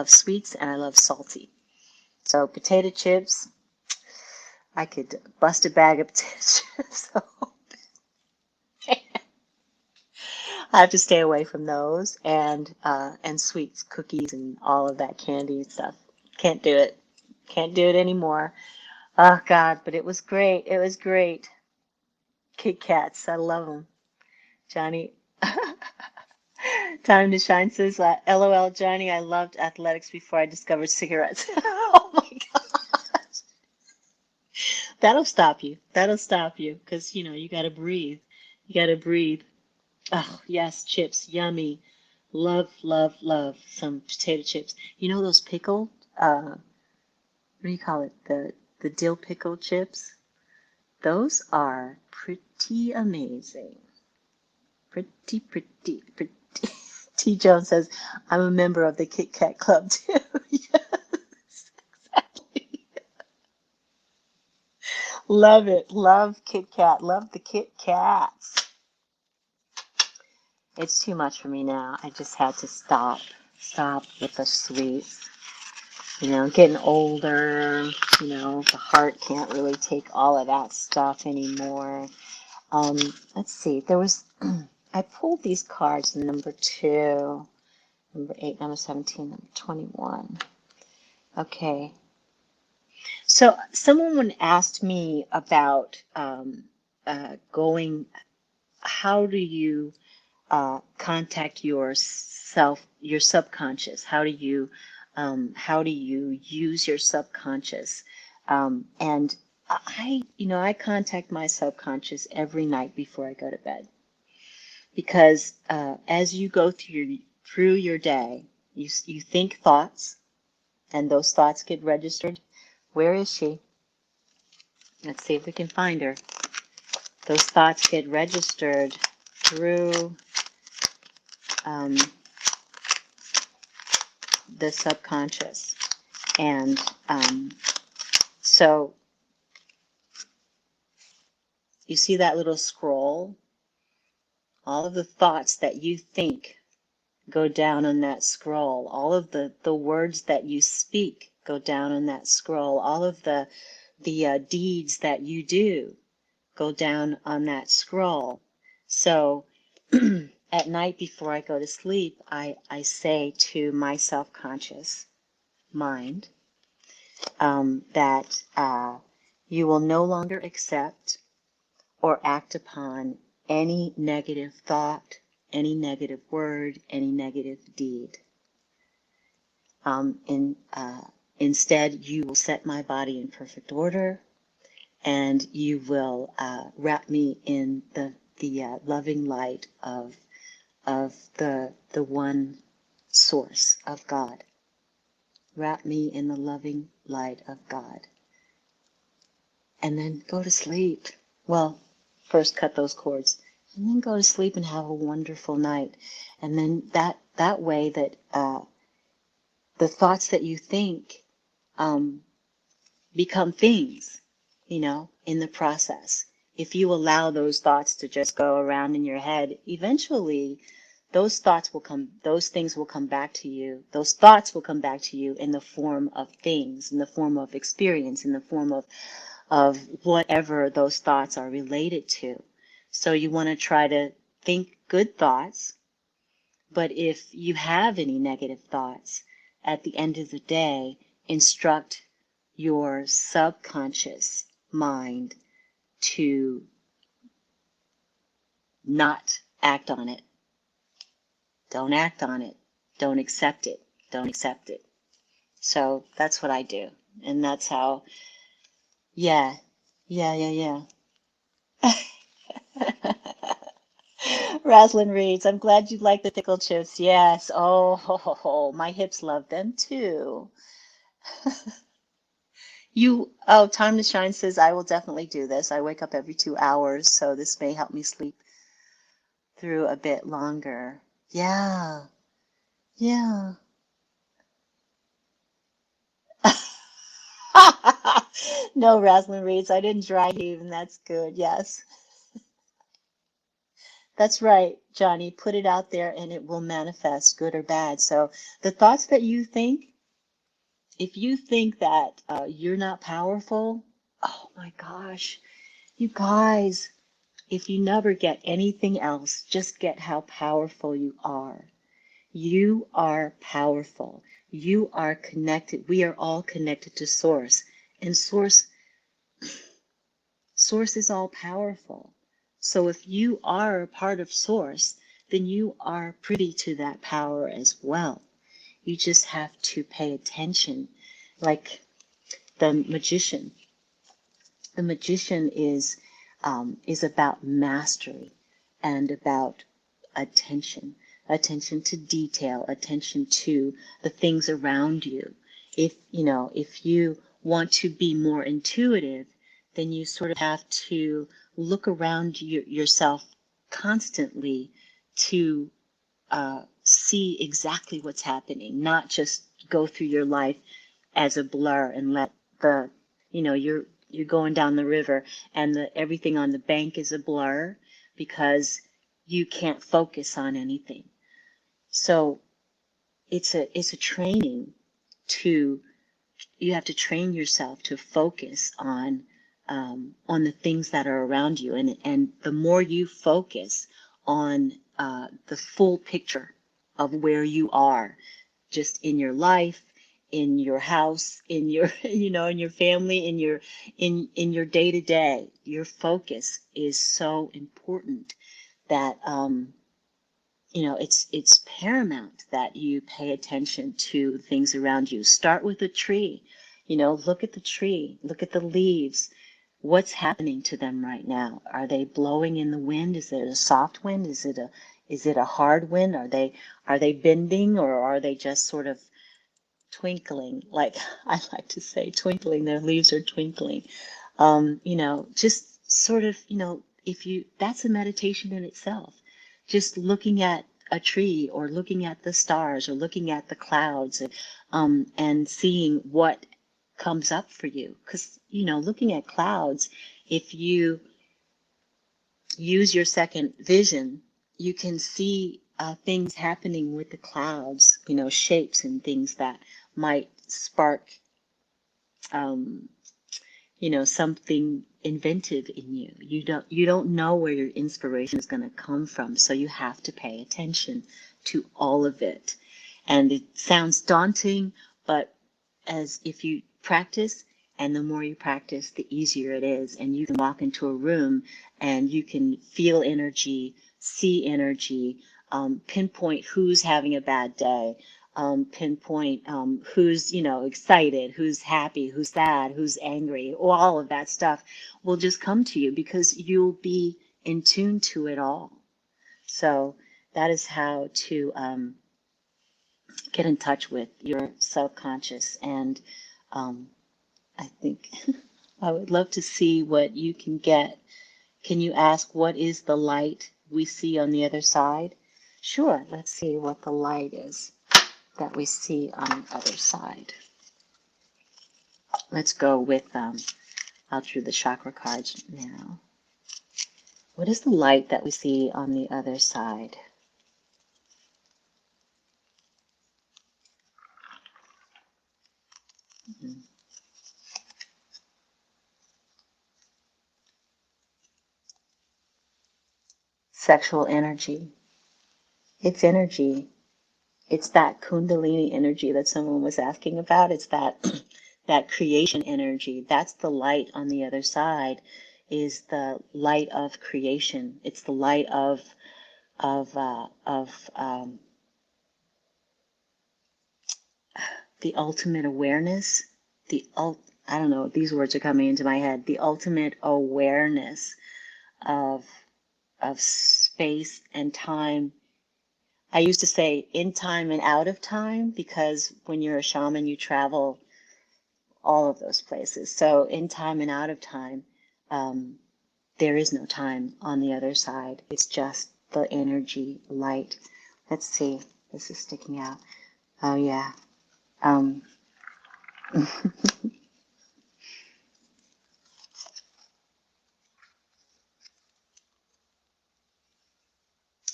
sweets and I love salty. So potato chips, I could bust a bag of potato chips. So I have to stay away from those and sweets, cookies, and all of that candy stuff. Can't do it. Can't do it anymore. Oh God, but it was great. It was great. Kit Kats, I love them. Johnny, Time to Shine says, LOL, Johnny, I loved athletics before I discovered cigarettes. Oh my God. That'll stop you. That'll stop you because, you got to breathe. You got to breathe. Oh, yes, chips, yummy. Love, love, love some potato chips. You know those pickled, what do you call it? The dill pickle chips? Those are pretty amazing. Pretty, pretty, pretty. T. Jones says, I'm a member of the Kit Kat Club too. Yes, exactly. Love it. Love Kit Kat. Love the Kit Kats. It's too much for me now. I just had to stop. Stop with the sweets. Getting older, the heart can't really take all of that stuff anymore. Let's see. There was, I pulled these cards, number 2, number 8, number 17, number 21. Okay. So someone asked me about how do you contact your subconscious? How do you use your subconscious? And I contact my subconscious every night before I go to bed because as you go through your day, you think thoughts, and those thoughts get registered. Where is she? Let's see if we can find her. Those thoughts get registered through um, the subconscious. And so you see that little scroll? All of the thoughts that you think go down on that scroll. All of the words that you speak go down on that scroll. All of the deeds that you do go down on that scroll. So at night before I go to sleep, I say to my self-conscious mind that you will no longer accept or act upon any negative thought, any negative word, any negative deed. Instead, you will set my body in perfect order, and you will wrap me in the loving light of the one source of God. Wrap me in the loving light of God. And then go to sleep. Well, first cut those cords, and then go to sleep and have a wonderful night. And then that way that the thoughts that you think become things, in the process. If you allow those thoughts to just go around in your head, eventually those things will come back to you. Those thoughts will come back to you in the form of things, in the form of experience, in the form of whatever those thoughts are related to. So you want to try to think good thoughts, but if you have any negative thoughts, at the end of the day, instruct your subconscious mind to not act on it. Don't act on it. Don't accept it. Don't accept it. So that's what I do. And that's how, yeah, yeah. Roslyn reads, I'm glad you like the pickle chips. Yes. Oh, my hips love them too. Time to Shine says, I will definitely do this. I wake up every 2 hours, so this may help me sleep through a bit longer. Yeah. Yeah. No, Roslyn reads, I didn't dry heave, and that's good. Yes. That's right, Johnny. Put it out there and it will manifest, good or bad. So the thoughts that you think, if you think that you're not powerful, oh my gosh, you guys, if you never get anything else, just get how powerful you are. You are powerful. You are connected. We are all connected to Source. And Source is all powerful. So if you are a part of Source, then you are privy to that power as well. You just have to pay attention. Like the magician. The magician is about mastery and about attention, attention to detail, attention to the things around you. If you want to be more intuitive, then you sort of have to look around yourself constantly to see exactly what's happening, not just go through your life as a blur and let the, you're going down the river and everything on the bank is a blur because you can't focus on anything. So it's a training to, you have to train yourself to focus on the things that are around you, and the more you focus on the full picture of where you are, just in your life, in your house, in your in your family, in your day to day, your focus is so important that it's paramount that you pay attention to things around you. Start with a tree. Look at the tree, look at the leaves. What's happening to them right now? Are they blowing in the wind? Is it a soft wind? Is it a hard wind? Are they bending, or are they just sort of twinkling? Like I like to say, twinkling. Their leaves are twinkling. Just sort of, if you, that's a meditation in itself. Just looking at a tree, or looking at the stars, or looking at the clouds, and seeing what comes up for you. Because, looking at clouds, if you use your second vision, you can see things happening with the clouds, shapes and things that might spark um, something inventive in you. You don't know where your inspiration is going to come from, so you have to pay attention to all of it. And it sounds daunting, but as if you practice, and the more you practice, the easier it is. And you can walk into a room and you can feel energy, see energy, pinpoint who's having a bad day, pinpoint who's excited, who's happy, who's sad, who's angry. All of that stuff will just come to you because you'll be in tune to it all. So that is how to get in touch with your subconscious. And I think I would love to see what you can get. Can you ask, what is the light we see on the other side? Sure, let's see what the light is that we see on the other side. Let's go with, I'll draw the chakra cards now. What is the light that we see on the other side? Mm-hmm. Sexual energy. It's energy. It's that Kundalini energy that someone was asking about. It's that that creation energy. That's the light on the other side, is the light of creation. It's the light of the ultimate awareness. I don't know. These words are coming into my head. The ultimate awareness of space and time. I used to say in time and out of time, because when you're a shaman, you travel all of those places. So in time and out of time, there is no time on the other side. It's just the energy, light. Let's see. This is sticking out. Oh, yeah.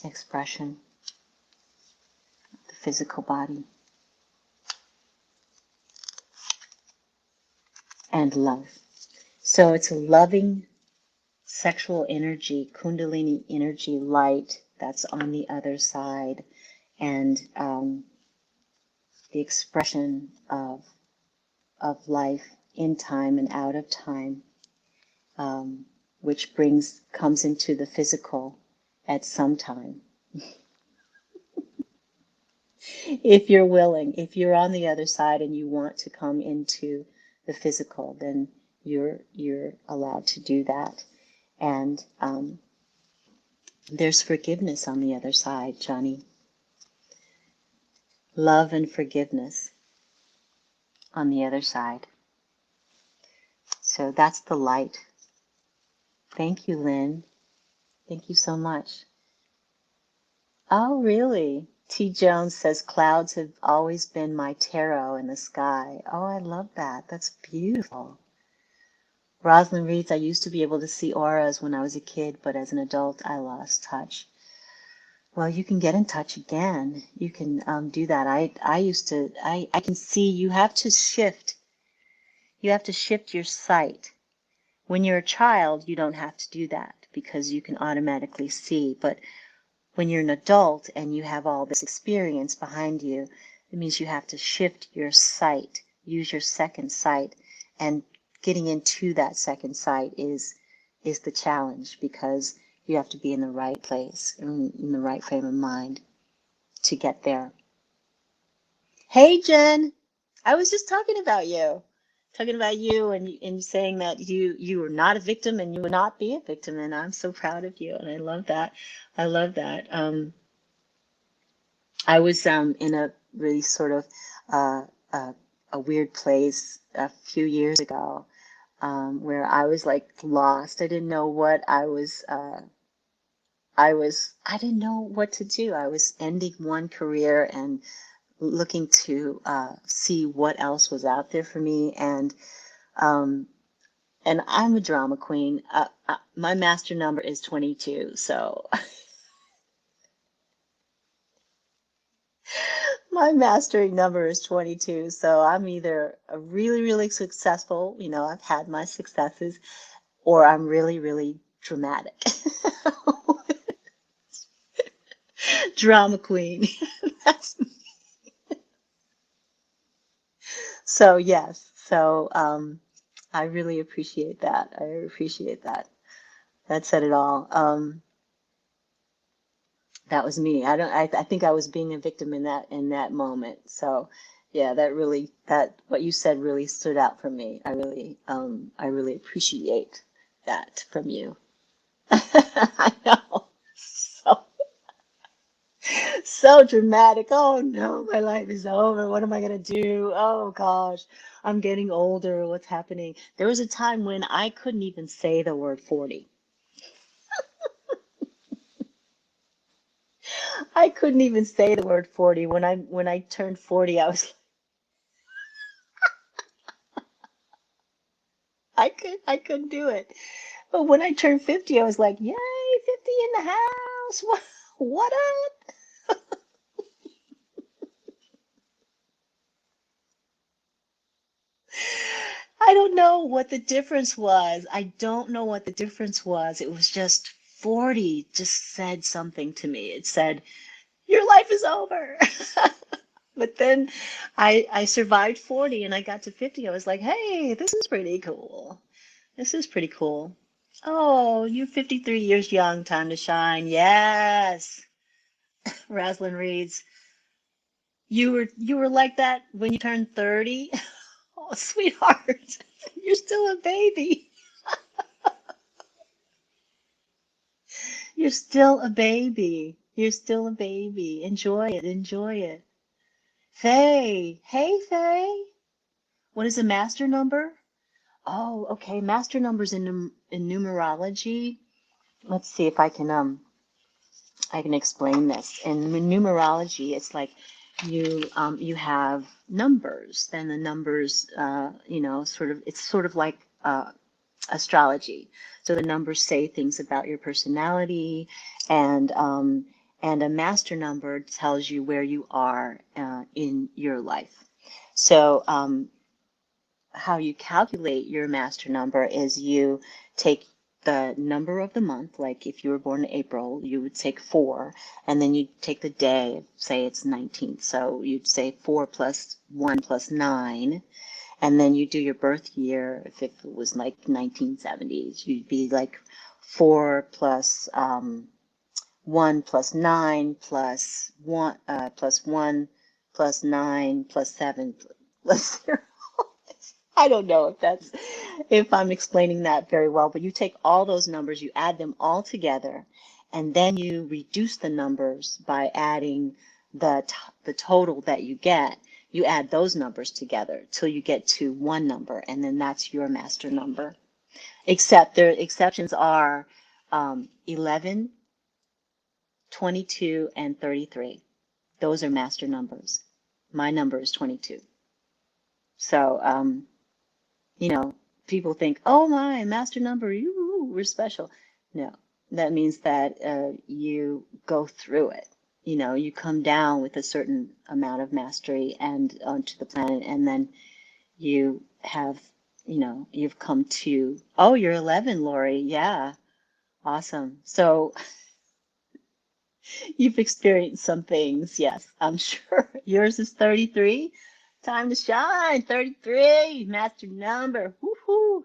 expression, the physical body, and love. So it's a loving sexual energy, Kundalini energy light that's on the other side, and the expression of life in time and out of time, which comes into the physical at some time. If you're willing, if you're on the other side and you want to come into the physical, then you're allowed to do that. And there's forgiveness on the other side, Johnny. Love and forgiveness on the other side. So that's the light. Thank you, Lynn. Thank you so much. Oh, really? T. Jones says clouds have always been my tarot in the sky. Oh, I love that. That's beautiful. Rosalind reads, I used to be able to see auras when I was a kid, but as an adult, I lost touch. Well, you can get in touch again. You can do that. I can see you have to shift. You have to shift your sight. When you're a child, you don't have to do that because you can automatically see. But when you're an adult and you have all this experience behind you, it means you have to shift your sight, use your second sight, and getting into that second sight is the challenge because you have to be in the right place, in the right frame of mind to get there. Hey, Jen, I was just talking about you. And saying that you were not a victim and you would not be a victim, and I'm so proud of you, and I love that. I love that. I was in a really sort of a weird place a few years ago where I was like lost. I didn't know what I didn't know what to do. I was ending one career and looking to see what else was out there for me, um, and I'm a drama queen. My master number is 22, so my mastering number is 22. So I'm either a really, really successful, I've had my successes, or I'm really, really dramatic. Drama queen. That's so yes. So I really appreciate that. I appreciate that. That said it all. That was me. I think I was being a victim in that moment. So yeah, that what you said really stood out for me. I really appreciate that from you. I know. So so dramatic. Oh no, my life is over. What am I gonna do? Oh gosh, I'm getting older. What's happening? There was a time when I couldn't even say the word 40. I couldn't even say the word 40. When I turned 40, I couldn't do it. But when I turned 50, I was like, yay, 50 in the house. What up? I don't know what the difference was. I don't know what the difference was. It was just 40 just said something to me. It said, your life is over. But then I survived 40 and I got to 50. I was like, hey, this is pretty cool. This is pretty cool. Oh, you're 53 years young, time to shine. Yes. Rosalind reads, you were like that when you turned 30? Oh, sweetheart, you're still a baby. You're still a baby. You're still a baby. Enjoy it. Enjoy it. Faye. Hey, Faye. What is a master number? Oh, okay. Master numbers in numerology. Let's see if I can explain this. In numerology, it's like you have numbers. Then the numbers, it's sort of like astrology. So the numbers say things about your personality, and and a master number tells you where you are in your life. So how you calculate your master number is you take the number of the month, like if you were born in April, you would take 4, and then you take the day, say it's 19th, so you'd say 4 plus 1 plus 9, and then you do your birth year. If it was like 1970s, you'd be like 4 plus 1 plus 9 plus 1 plus 1 plus 9 plus 7 plus 0. I don't know if I'm explaining that very well, but you take all those numbers, you add them all together, and then you reduce the numbers by adding the total that you get. You add those numbers together till you get to one number, and then that's your master number. Except the exceptions are 11, 22, and 33. Those are master numbers. My number is 22. So, people think, oh my, master number, we're special. No, that means that you go through it. You come down with a certain amount of mastery and onto the planet, and then you have, you've come to, oh, you're 11, Lori. Yeah, awesome. So you've experienced some things. Yes, I'm sure. Yours is 33. Time to shine. 33, master number. Woohoo.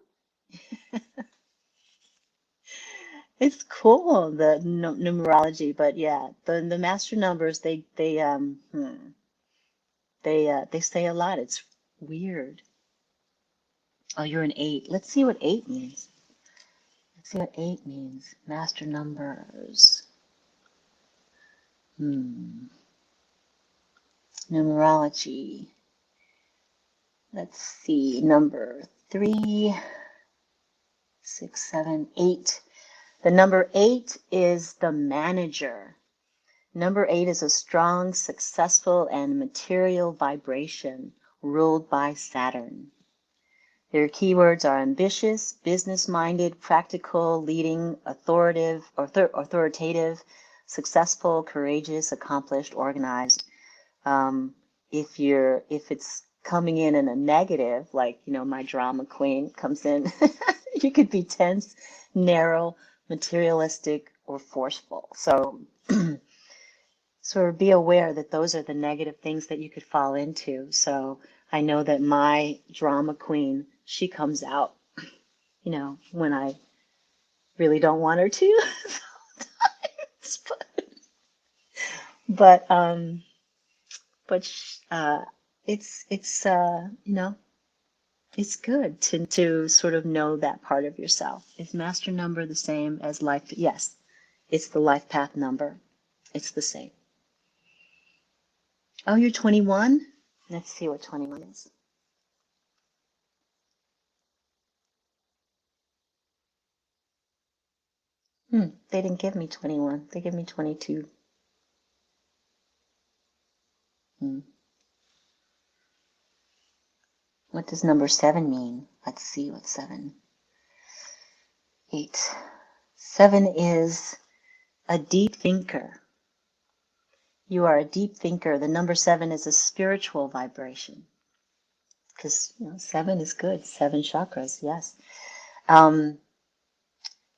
It's cool, the numerology, but yeah, the master numbers, they say a lot. It's weird. Oh, you're an 8. Let's see what 8 means. Let's see what 8 means. Master numbers. Numerology. Let's see. Number 3, 6, 7, 8. The number 8 is the manager. Number 8 is a strong, successful, and material vibration ruled by Saturn. Their keywords are ambitious, business-minded, practical, leading, authoritative, successful, courageous, accomplished, organized. If it's coming in a negative, like, my drama queen comes in, you could be tense, narrow, materialistic, or forceful. So sort of be aware that those are the negative things that you could fall into. So I know that my drama queen, she comes out, when I really don't want her to sometimes. But it's good to sort of know that part of yourself. Is master number the same as life? Yes, it's the life path number. It's the same. Oh, you're 21? Let's see what 21 is. They didn't give me 21. They give me 22. What does number 7 mean? Let's see what 7. 8. 7 is a deep thinker. You are a deep thinker. The number 7 is a spiritual vibration. Because 7 is good. 7 chakras, yes.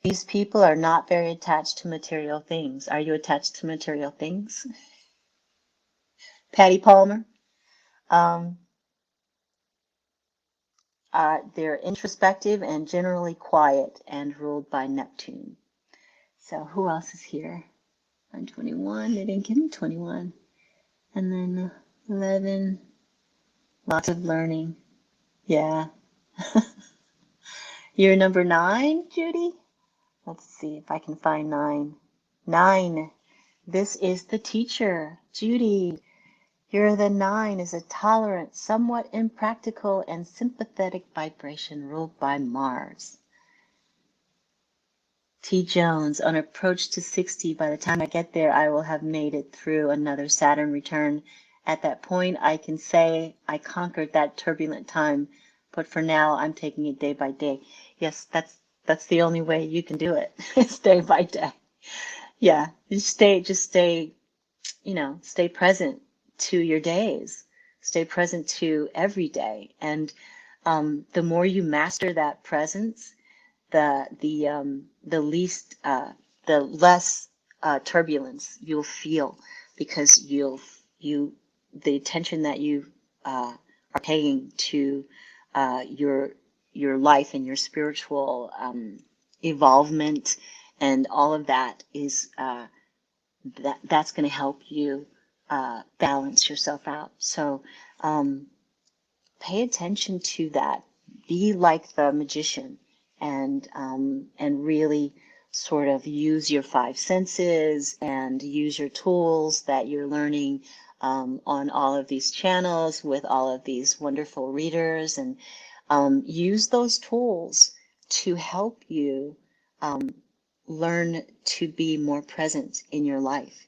These people are not very attached to material things. Are you attached to material things? Patty Palmer? They're introspective and generally quiet and ruled by Neptune. So who else is here? I'm 21. They didn't give me 21. And then 11. Lots of learning. Yeah. You're number 9, Judy? Let's see if I can find 9. 9. This is the teacher. Judy, you're the 9 is a tolerant, somewhat impractical, and sympathetic vibration ruled by Mars. T. Jones, on approach to 60, by the time I get there, I will have made it through another Saturn return. At that point, I can say I conquered that turbulent time, but for now, I'm taking it day by day. Yes, that's the only way you can do it. It's day by day. Yeah, just stay, stay present to your days, stay present to every day. And the more you master that presence, the least the less turbulence you'll feel, because you the attention that you are paying to your life and your spiritual evolvement and all of that is that's going to help you balance yourself out. So um, pay attention to that. Be like the magician, and really sort of use your five senses and use your tools that you're learning on all of these channels with all of these wonderful readers, and use those tools to help you um, learn to be more present in your life.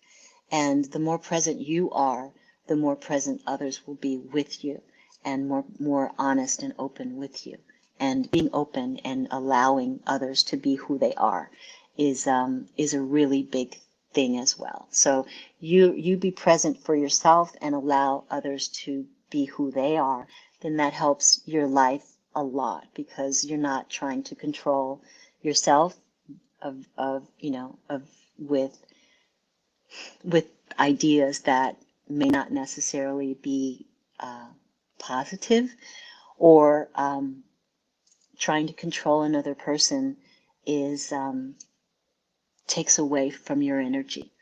And the more present you are, the more present others will be with you, and more honest and open with you. And being open and allowing others to be who they are is a really big thing as well. So you be present for yourself and allow others to be who they are, then that helps your life a lot, because you're not trying to control yourself of with with ideas that may not necessarily be positive, or trying to control another person is takes away from your energy,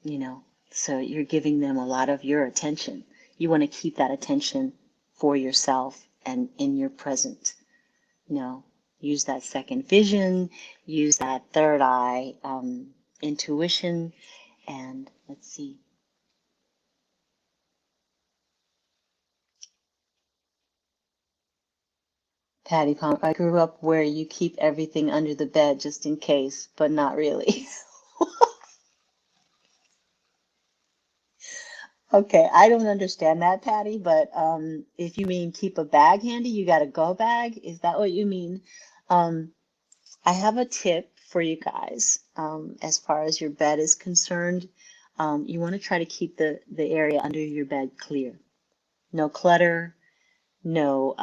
you know. So you're giving them a lot of your attention. You want to keep that attention for yourself and in your present. Use that second vision, use that third eye intuition, and let's see. Patty Palmer, I grew up where you keep everything under the bed just in case, but not really. Okay, I don't understand that, Patty, but if you mean keep a bag handy, you got a go bag. Is that what you mean? Um, I have a tip for you guys as far as your bed is concerned. You want to try to keep the area under your bed clear. No clutter, no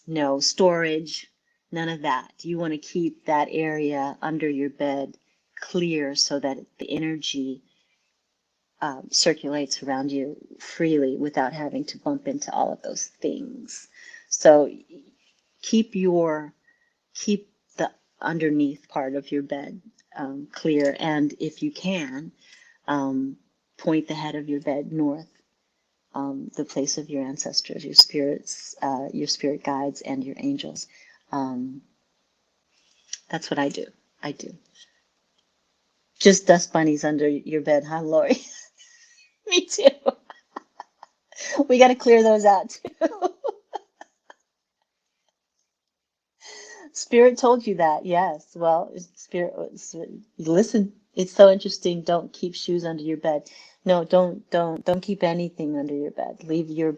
no storage, none of that. You want to keep that area under your bed clear so that the energy circulates around you freely without having to bump into all of those things. So keep your keep the underneath part of your bed clear, and if you can, um, point the head of your bed north, the place of your ancestors, your spirits, your spirit guides, and your angels. Um, that's what I do. I do. Just dust bunnies under your bed, huh, Lori? Me too. We got to clear those out too. Spirit told you that, yes. Well, listen, it's so interesting. Don't keep shoes under your bed. No, don't keep anything under your bed. Leave your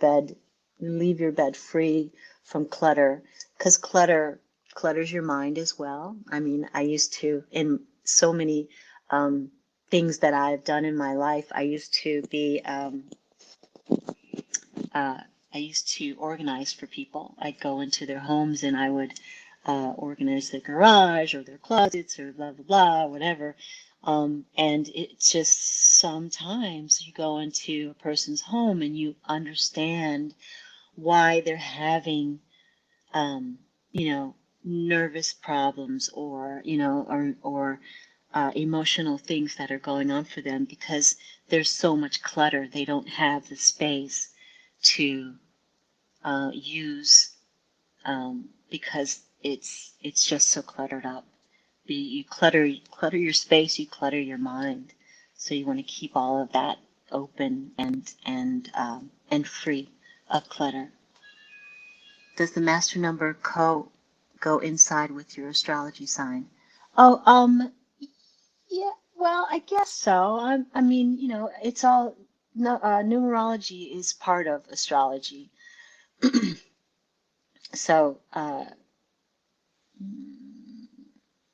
bed free from clutter, because clutters your mind as well. I mean, I used to, in so many um, things that I've done in my life, uh, I used to organize for people. I'd go into their homes and I would organize their garage or their closets or blah, blah, blah, whatever. And it's just sometimes you go into a person's home and you understand why they're having, um, you know, nervous problems, or, emotional things that are going on for them, because there's so much clutter. They don't have the space to use, because it's just so cluttered up. You clutter your space, you clutter your mind. So you want to keep all of that open and free of clutter. Does the master number go inside with your astrology sign? Oh, yeah. Well, I guess so. I mean, it's all no, numerology is part of astrology. So,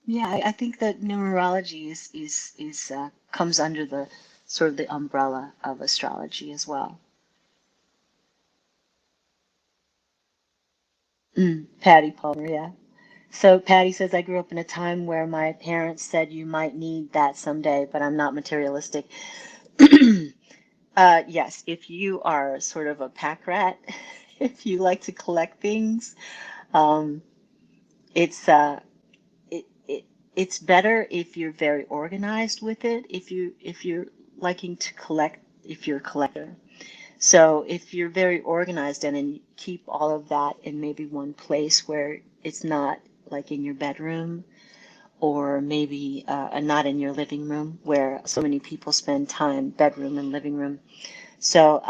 Yeah, I think that numerology is comes under the sort of the umbrella of astrology as well. Patty Palmer, yeah. So Patty says, I grew up in a time where my parents said you might need that someday, but I'm not materialistic. Yes, if you are sort of a pack rat, if you like to collect things, um, it's it's better if you're very organized with it. If you're liking to collect, if you're a collector. So if you're very organized and keep all of that in maybe one place where it's not like in your bedroom or maybe not in your living room where so many people spend time, bedroom and living room. So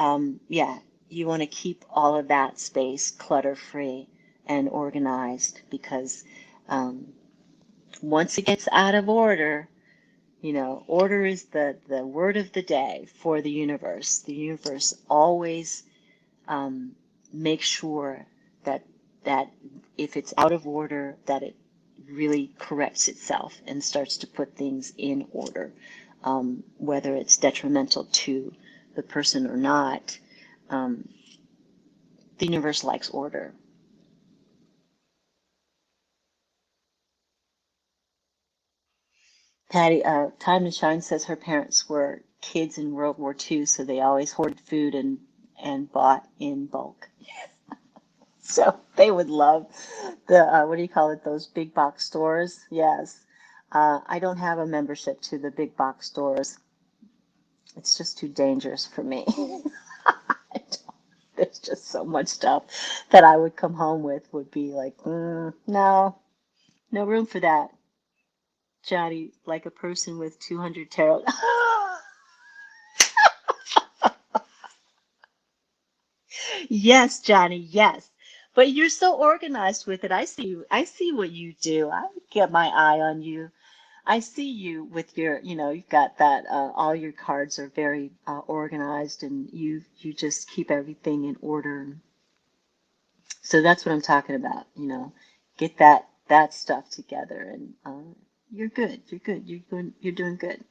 yeah, you want to keep all of that space clutter free and organized because um, once it gets out of order, order is the word of the day for the universe. The universe always um, makes sure that that if it's out of order, that it really corrects itself and starts to put things in order, whether it's detrimental to the person or not. Um, the universe likes order. Patty, Time to Shine says her parents were kids in World War II, so they always hoarded food and bought in bulk. So they would love the what do you call it? Those big box stores. Yes. I don't have a membership to the big box stores. It's just too dangerous for me. There's just so much stuff that I would come home with would be like, no, no room for that. Johnny, like a person with 200 tarot. Yes, Johnny, yes. But you're so organized with it. I see what you do. I get my eye on you. I see you with your, you've got that, all your cards are very organized and you just keep everything in order. So that's what I'm talking about, get that stuff together and you're good. You're good. You're doing good.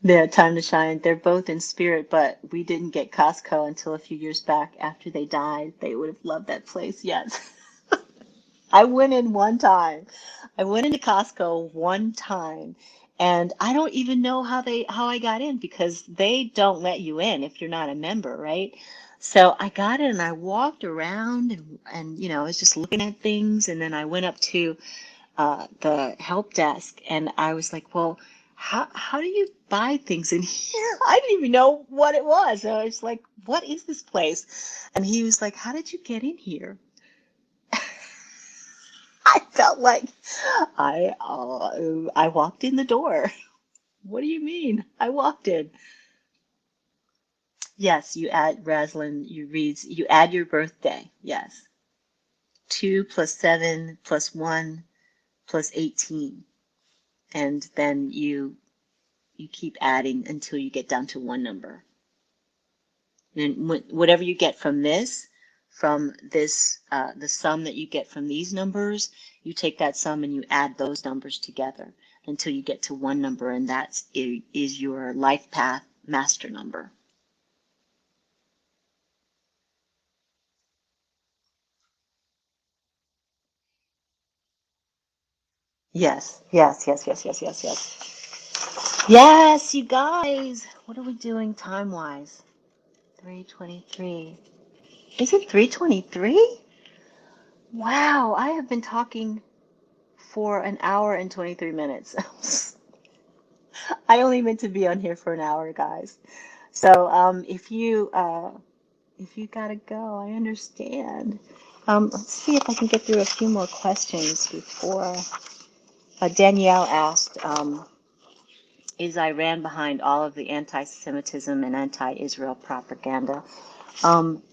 Yeah, Time to Shine. They're both in spirit, but we didn't get Costco until a few years back after they died. They would have loved that place. Yes. I went in one time. I went into Costco one time, and I don't even know how I got in because they don't let you in if you're not a member, right? So I got in and I walked around and I was just looking at things, and then I went up to the help desk and I was like, well, how do you buy things in here? I didn't even know what it was. I was like, what is this place? And he was like, how did you get in here? I felt like I walked in the door. What do you mean? I walked in. Yes, you add Raslin, you add your birthday. Yes. 2 plus 7 plus 1 plus 18. And then you keep adding until you get down to one number. And whatever you get from this, the sum that you get from these numbers, you take that sum and you add those numbers together until you get to one number, and is your life path master number. Yes, yes, yes, yes, yes, yes, yes. Yes, you guys. What are we doing time-wise? 3:23. Is it 3:23? Wow, I have been talking for an hour and 23 minutes. I only meant to be on here for an hour, guys. So if you gotta go, I understand. Let's see if I can get through a few more questions before Danielle asked, is Iran behind all of the anti-Semitism and anti-Israel propaganda? Um,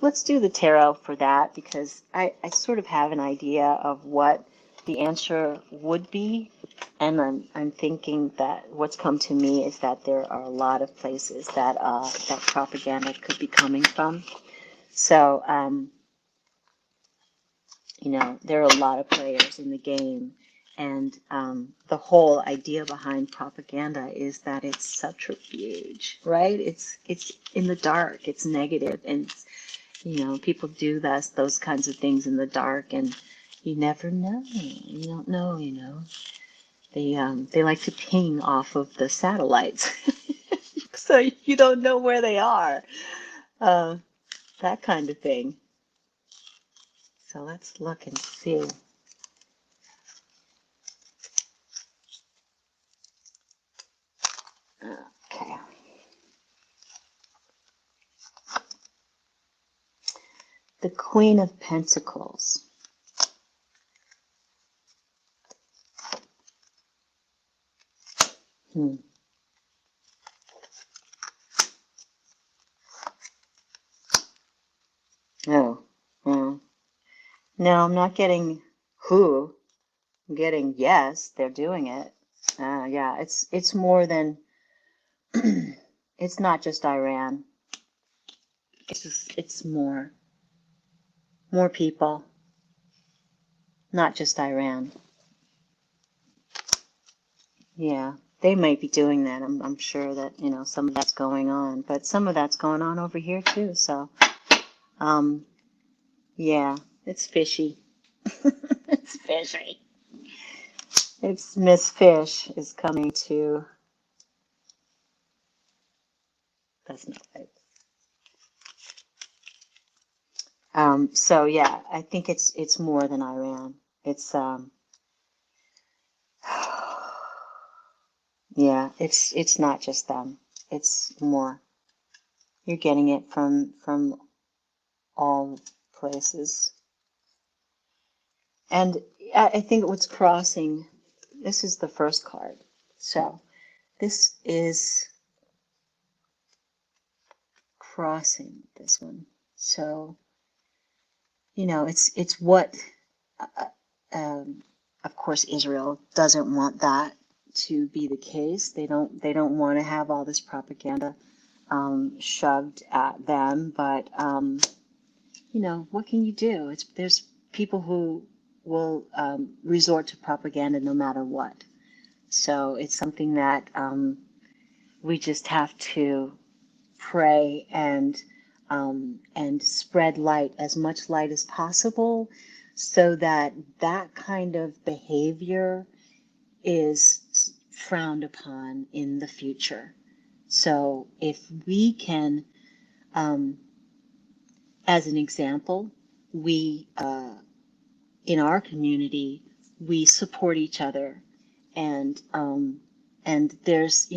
let's do the tarot for that because I sort of have an idea of what the answer would be, and I'm thinking that what's come to me is that there are a lot of places that that propaganda could be coming from. So there are a lot of players in the game, and the whole idea behind propaganda is that it's subterfuge, right? It's in the dark, it's negative, and people do those kinds of things in the dark, and you never know. You don't know, They like to ping off of the satellites, so you don't know where they are. Uh, that kind of thing. So let's look and see. Okay. The Queen of Pentacles. Hmm. Oh, well. No, I'm not getting who. I'm getting yes, they're doing it. Yeah, it's more than it's not just Iran. It's more people, not just Iran. Yeah, they might be doing that. I'm sure that, some of that's going on, but some of that's going on over here too. So, um, yeah, it's fishy. It's fishy. It's Miss Fish is coming to. That's not right. So yeah, I think it's more than Iran. It's yeah, it's not just them. It's more. You're getting it from all places. And I think what's crossing, this is the first card. So this is crossing this one. So, it's what, uh, um, of course, Israel doesn't want that to be the case. They don't want to have all this propaganda shoved at them. But what can you do? There's people who will resort to propaganda no matter what. So it's something that we just have to pray and spread light, as much light as possible, so that that kind of behavior is frowned upon in the future. So if we can, um, as an example, we in our community, we support each other, and there's,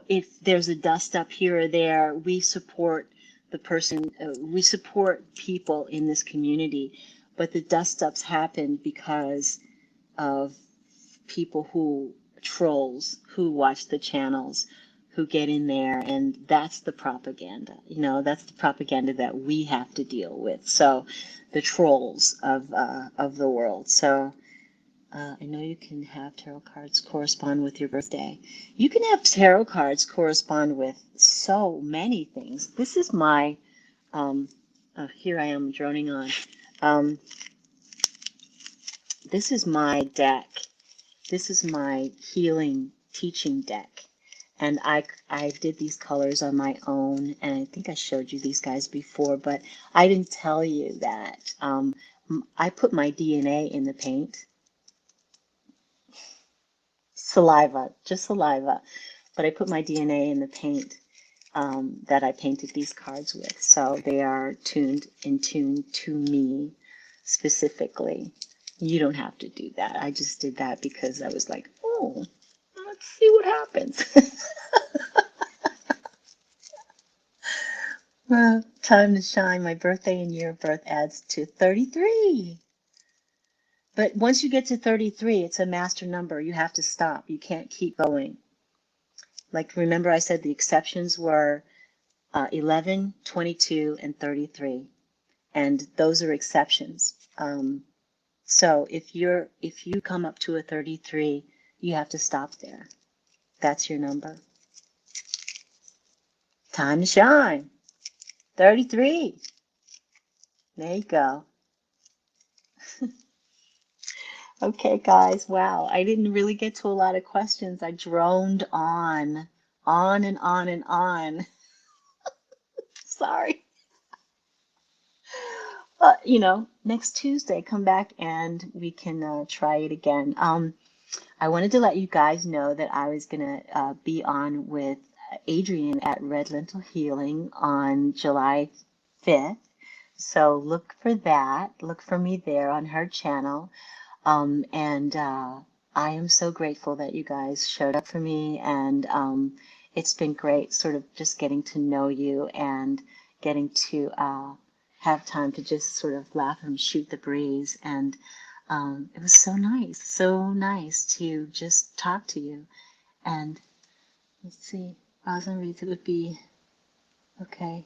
if there's a dust up here or there, we support the person, we support people in this community. But the dust ups happen because of people who trolls who watch the channels, who get in there, and that's the propaganda. That's the propaganda that we have to deal with. So the trolls of the world. So I know you can have tarot cards correspond with your birthday. You can have tarot cards correspond with so many things. This is my here I am droning on. Um, this is my deck. This is my healing teaching deck. And I did these colors on my own, and I think I showed you these guys before, but I didn't tell you that I put my DNA in the paint. Saliva, just saliva. But I put my DNA in the paint that I painted these cards with. So they are in tune to me specifically. You don't have to do that. I just did that because I was like, oh, let's see what happens. Well, time to shine. My birthday and year of birth adds to 33. But once you get to 33, it's a master number. You have to stop. You can't keep going. Like, remember I said the exceptions were 11, 22, and 33. And those are exceptions. So if you come up to a 33, you have to stop there. That's your number. Time to shine. 33. There you go. Okay, guys, wow. I didn't really get to a lot of questions. I droned on and on and on. Sorry. But, next Tuesday, come back and we can try it again. I wanted to let you guys know that I was going to be on with Adrienne at Red Lentil Healing on July 5th. So look for that. Look for me there on her channel. And I am so grateful that you guys showed up for me. And it's been great sort of just getting to know you and getting to have time to just sort of laugh and shoot the breeze. And it was so nice to just talk to you. And let's see, Rosalind reads it would be okay.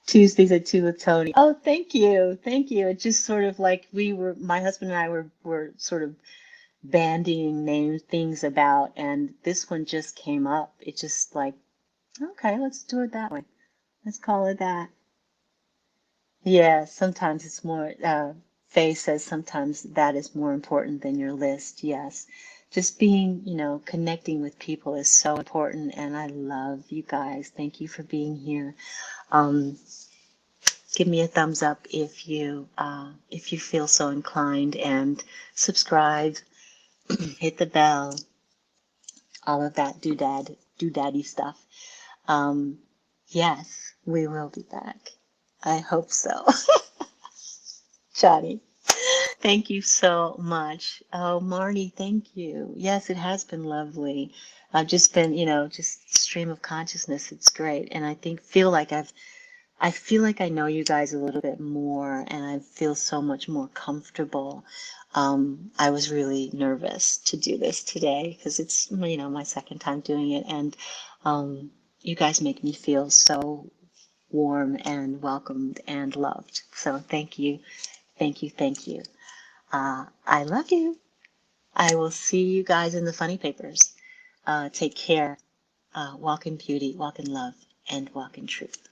Tuesdays at 2 with Toni. Oh, thank you. Thank you. It just sort of like my husband and I were sort of bandying name things about, and this one just came up. It just like, okay, let's do it that way. Let's call it that. Yeah, sometimes it's more, Faye says sometimes that is more important than your list. Yes. Just being, connecting with people is so important, and I love you guys. Thank you for being here. Um, Give me a thumbs up if you feel so inclined, and subscribe, hit the bell, all of that doodaddy stuff. Um, yes, we will be back. I hope so. Johnny, thank you so much. Oh, Marnie, thank you. Yes, it has been lovely. I've just been, just stream of consciousness. It's great, and I feel like I know you guys a little bit more, and I feel so much more comfortable. I was really nervous to do this today because it's, my second time doing it, and you guys make me feel so warm and welcomed and loved. So thank you, thank you, thank you. I love you. I will see you guys in the funny papers. Take care. Walk in beauty, walk in love, and walk in truth.